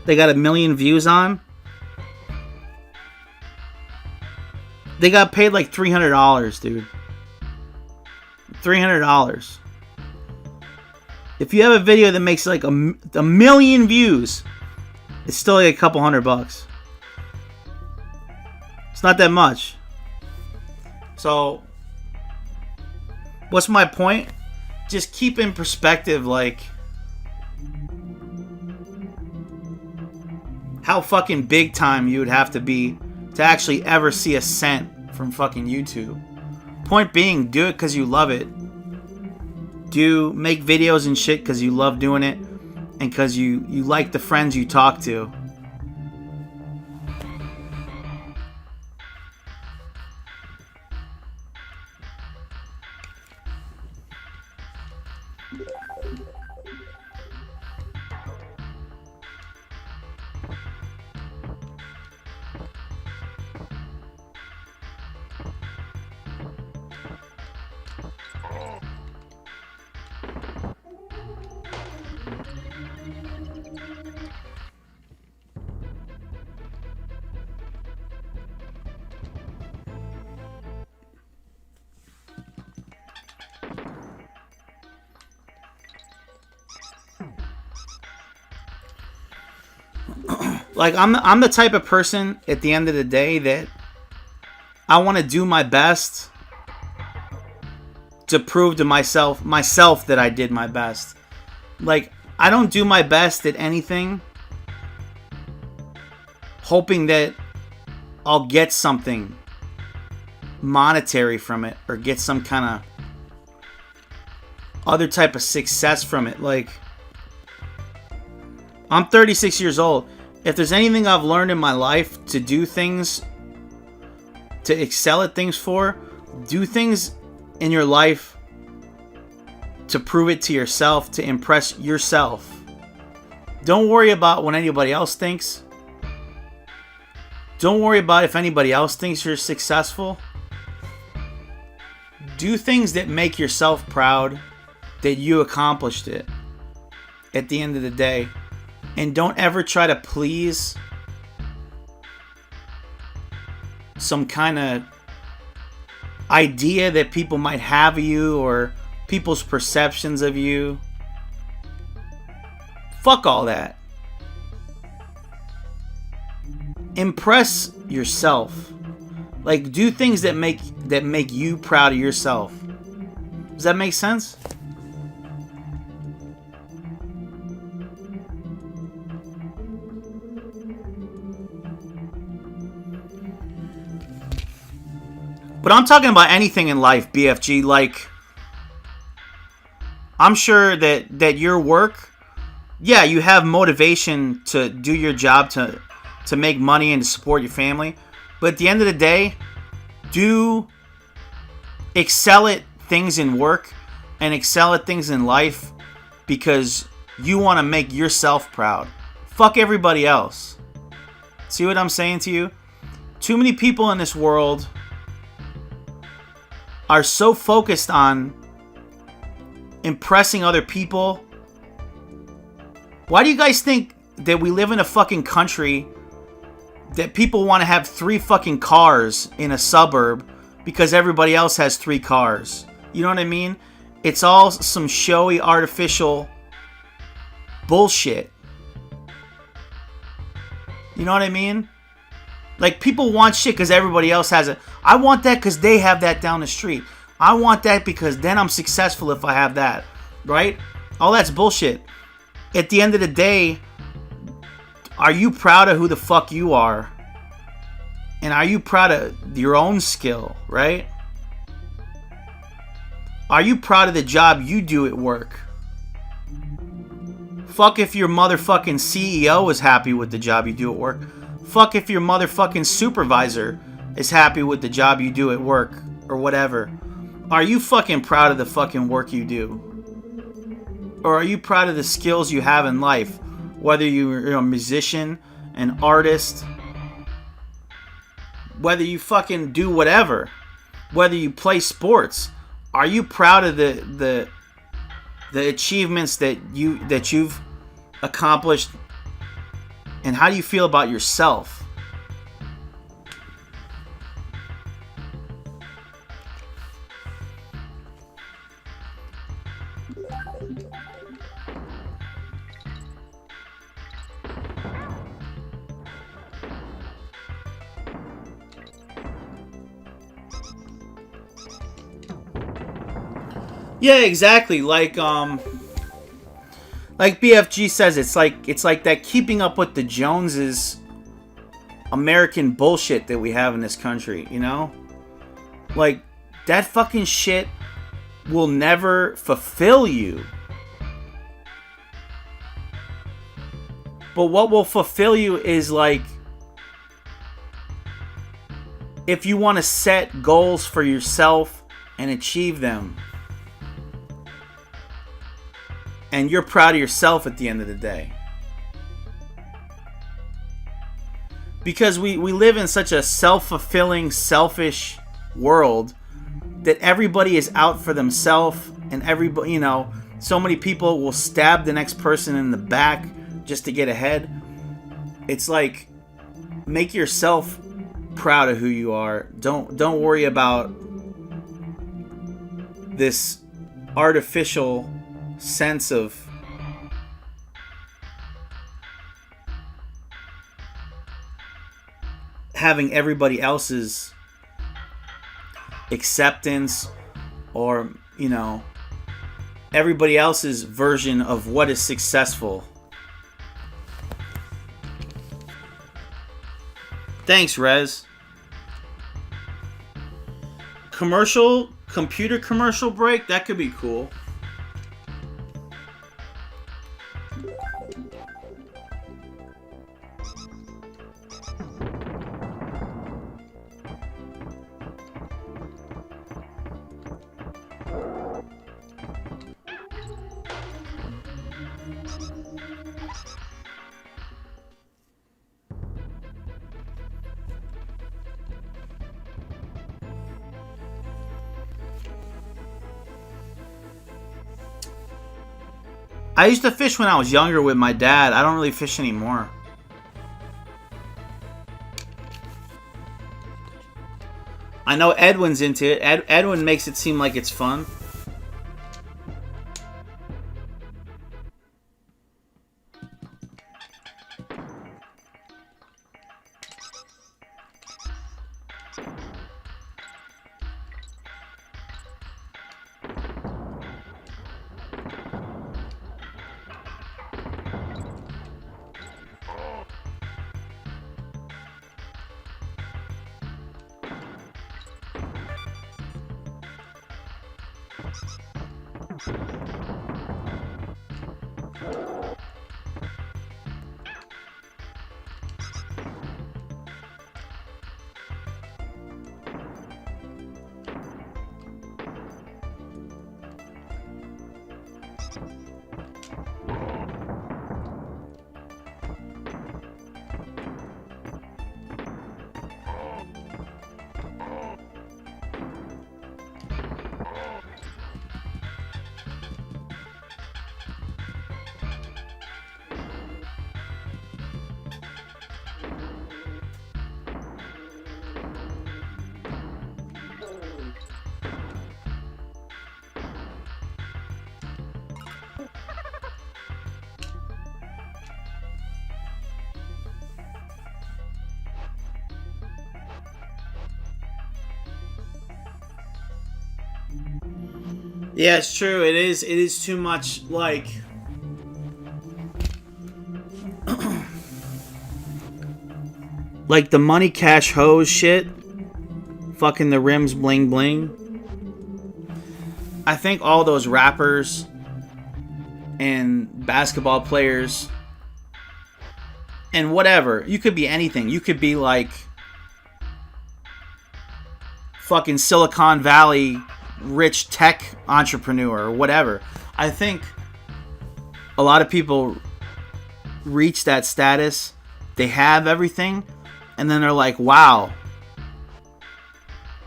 they got 1 million views on. They got paid like $300, dude. $300. If you have a video that makes like a million views, it's still like a couple $100. It's not that much. So, what's my point? Just keep in perspective, like, how fucking big time you would have to be to actually ever see a cent from fucking YouTube. Point being, do it because you love it. Make videos and shit because you love doing it and because you like the friends you talk to. Like, I'm the type of person at the end of the day that I want to do my best to prove to myself that I did my best. Like, I don't do my best at anything hoping that I'll get something monetary from it or get some kind of other type of success from it. Like, I'm 36 years old. If there's anything I've learned in my life to do things, to excel at things for, do things in your life to prove it to yourself, to impress yourself. Don't worry about what anybody else thinks. Don't worry about if anybody else thinks you're successful. Do things that make yourself proud that you accomplished it at the end of the day. And don't ever try to please some kind of idea that people might have of you or people's perceptions of you. Fuck all that. Impress yourself. Like, do things that make you proud of yourself. Does that make sense? But I'm talking about anything in life, BFG. Like, I'm sure that your work, yeah, you have motivation to do your job, to make money and to support your family. But at the end of the day, do excel at things in work and excel at things in life because you want to make yourself proud. Fuck everybody else. See what I'm saying to you? Too many people in this world are so focused on impressing other people. Why do you guys think that we live in a fucking country that people want to have 3 fucking cars in a suburb because everybody else has 3 cars? You know what I mean? It's all some showy, artificial bullshit. You know what I mean? Like, people want shit because everybody else has it. I want that because they have that down the street. I want that because then I'm successful if I have that. Right? All that's bullshit. At the end of the day, are you proud of who the fuck you are? And are you proud of your own skill, right? Are you proud of the job you do at work? Fuck if your motherfucking CEO is happy with the job you do at work. Fuck if your motherfucking supervisor is happy with the job you do at work or whatever. Are you fucking proud of the fucking work you do? Or are you proud of the skills you have in life? Whether you're a musician, an artist, whether you fucking do whatever, whether you play sports, are you proud of the achievements that you've accomplished And how do you feel about yourself? Yeah, exactly. Like BFG says, it's like that keeping up with the Joneses American bullshit that we have in this country, you know? Like, that fucking shit will never fulfill you. But what will fulfill you is, like, if you want to set goals for yourself and achieve them. And you're proud of yourself at the end of the day. Because we live in such a self-fulfilling, selfish world that everybody is out for themselves, and everybody, you know, so many people will stab the next person in the back just to get ahead. It's like, make yourself proud of who you are. Don't worry about this artificial sense of having everybody else's acceptance, or, you know, everybody else's version of what is successful. Thanks, Rez. Computer commercial break? That could be cool. I used to fish when I was younger with my dad. I don't really fish anymore. I know Edwin's into it. Edwin makes it seem like it's fun. Yeah, it's true. It is too much, like, like the money cash hose shit. Fucking the rims bling bling. I think all those rappers and basketball players and whatever, you could be anything. You could be like fucking Silicon Valley rich tech entrepreneur or whatever. I think a lot of people reach that status, they have everything, and then they're like, wow,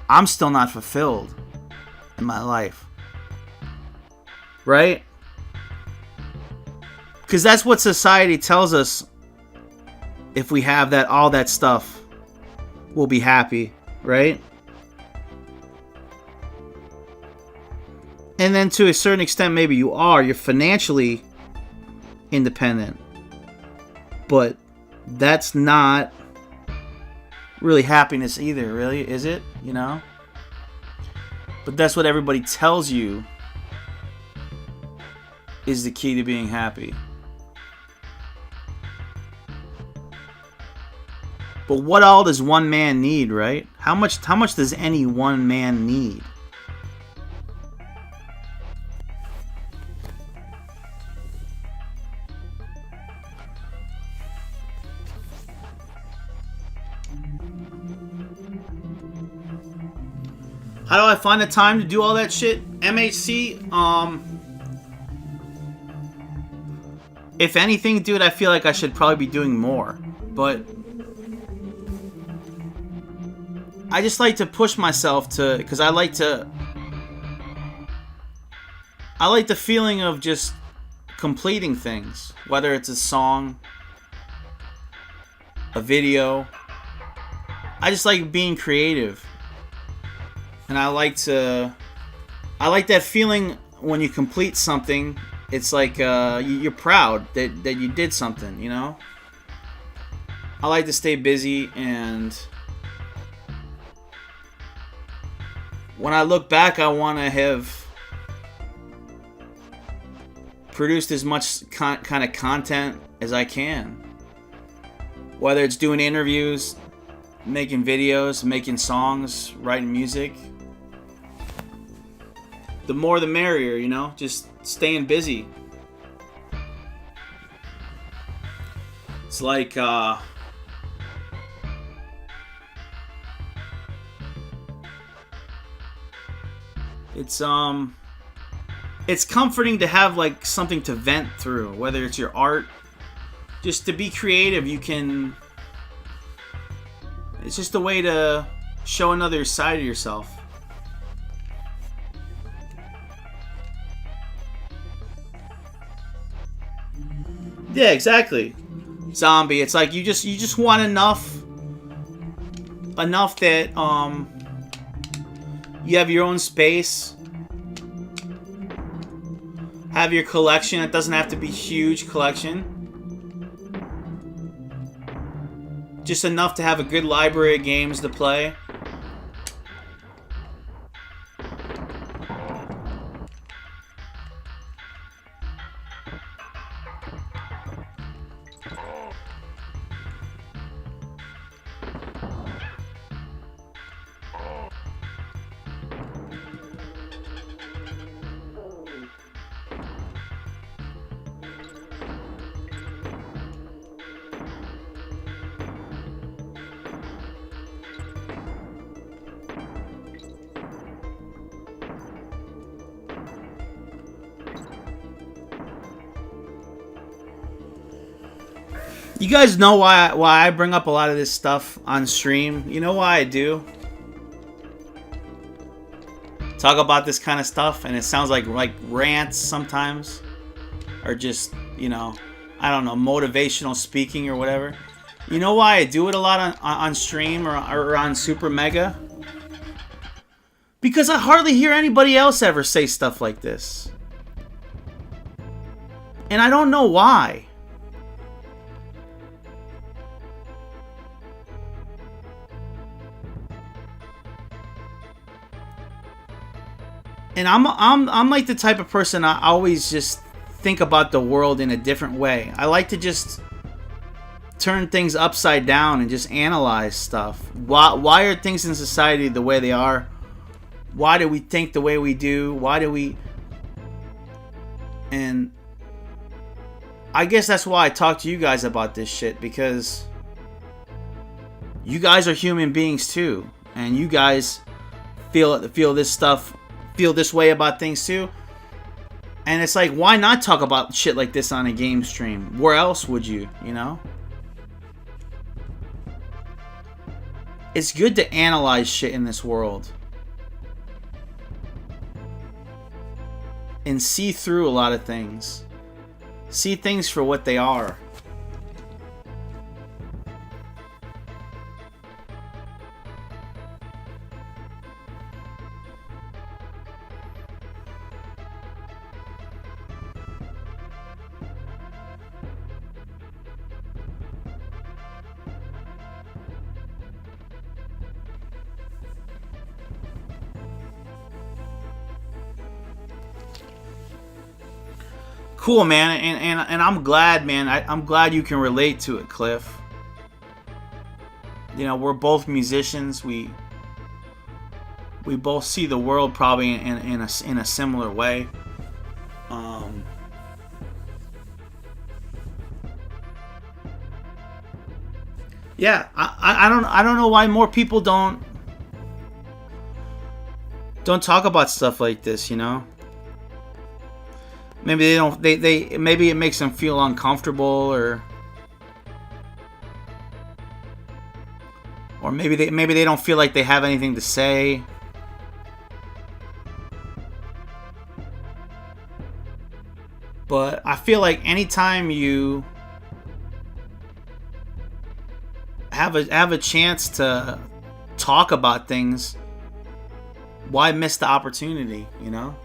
I'm still not fulfilled in my life. Right? Because that's what society tells us if we have that, all that stuff, we'll be happy, right? And then to a certain extent, maybe you're financially independent. But that's not really happiness either, really, is it? You know? But that's what everybody tells you is the key to being happy. But what all does one man need, right? How much does any one man need? How do I find the time to do all that shit? MHC, if anything, dude, I feel like I should probably be doing more. But I just like to push myself to, because I like the feeling of just completing things, whether it's a song, a video. I just like being creative. And I like that feeling when you complete something. It's like you're proud that you did something, you know? I like to stay busy, and when I look back, I want to have produced as much kind of content as I can. Whether it's doing interviews, making videos, making songs, writing music. The more the merrier, you know? Just staying busy. It's like, it's comforting to have, like, something to vent through. Whether it's your art, just to be creative, you can... It's just a way to show another side of yourself. Yeah, exactly. Zombie. It's like you just want enough that you have your own space. Have your collection. It doesn't have to be huge collection. Just enough to have a good library of games to play. You guys know why I bring up a lot of this stuff on stream. You know why I do? Talk about this kind of stuff, and it sounds like rants sometimes, or just, you know, I don't know, motivational speaking or whatever. You know why I do it a lot on stream or on Super Mega? Because I hardly hear anybody else ever say stuff like this. And I don't know why. And I'm like the type of person, I always just think about the world in a different way. I like to just turn things upside down and just analyze stuff. Why are things in society the way they are? Why do we think the way we do? Why do we... And I guess that's why I talk to you guys about this shit, because you guys are human beings too, and you guys feel this stuff, feel this way about things too. And it's like, why not talk about shit like this on a game stream? Where else would you, you know? It's good to analyze shit in this world. And see through a lot of things. See things for what they are. Cool, man, and I'm glad, man. I'm glad you can relate to it, Cliff. You know, we're both musicians. We both see the world probably in a similar way. Yeah, I don't know why more people don't talk about stuff like this, you know? Maybe they don't maybe it makes them feel uncomfortable, or maybe they don't feel like they have anything to say. But I feel like anytime you have a chance to talk about things, why miss the opportunity, you know?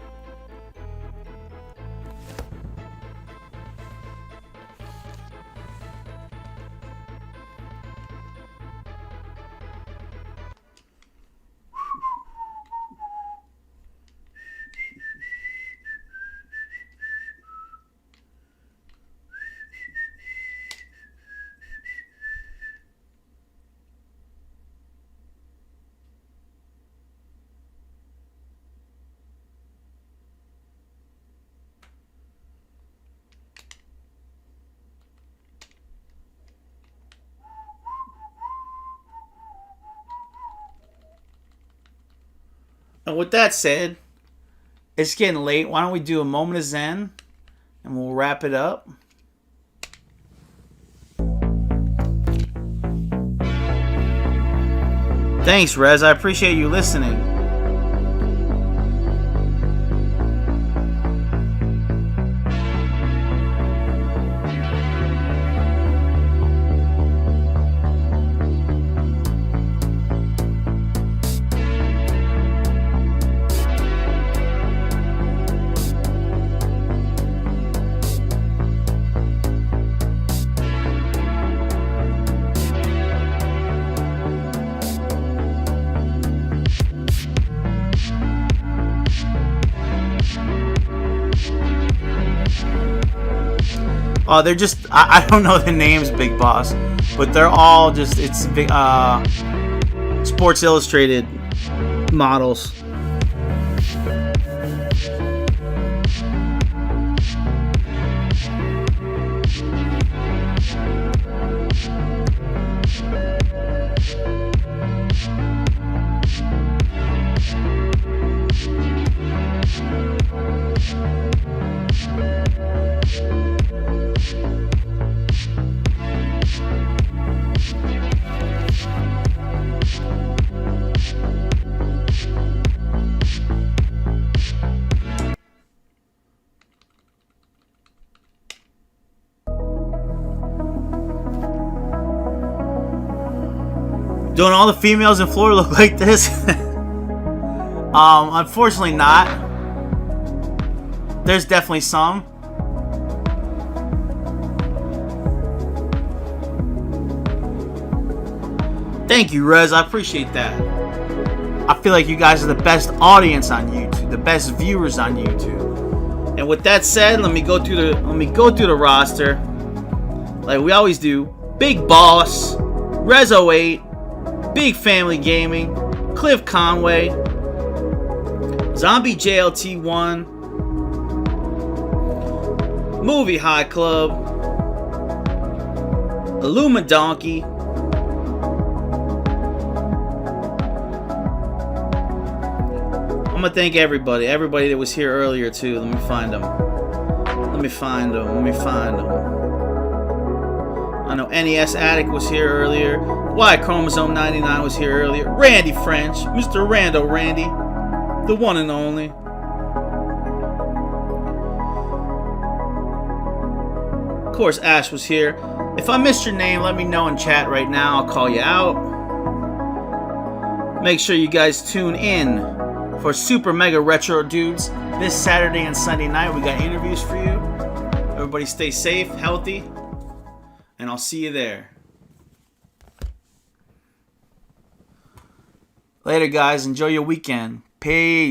And with that said, it's getting late. Why don't we do a moment of Zen and we'll wrap it up. Thanks, Rez. I appreciate you listening. They're just, I don't know the names, Big Boss, but they're all just, it's Sports Illustrated models. Don't all the females in Florida look like this? Unfortunately not. There's definitely some. Thank you, Rez. I appreciate that. I feel like you guys are the best audience on YouTube, the best viewers on YouTube. And with that said, let me go through the roster like we always do. Big Boss, Rezo8, Big Family Gaming, Cliff Conway, Zombie JLT1, Movie High Club, Illuma Donkey, I'm gonna thank everybody that was here earlier too. Let me find them. I know NES Addict was here earlier. Y Chromosome 99 was here earlier. Randy French, Mr. Rando Randy, the one and only. Of course, Ash was here. If I missed your name, let me know in chat right now. I'll call you out. Make sure you guys tune in for Super Mega Retro Dudes this Saturday and Sunday night. We got interviews for you. Everybody stay safe, healthy, and I'll see you there. Later, guys. Enjoy your weekend. Peace.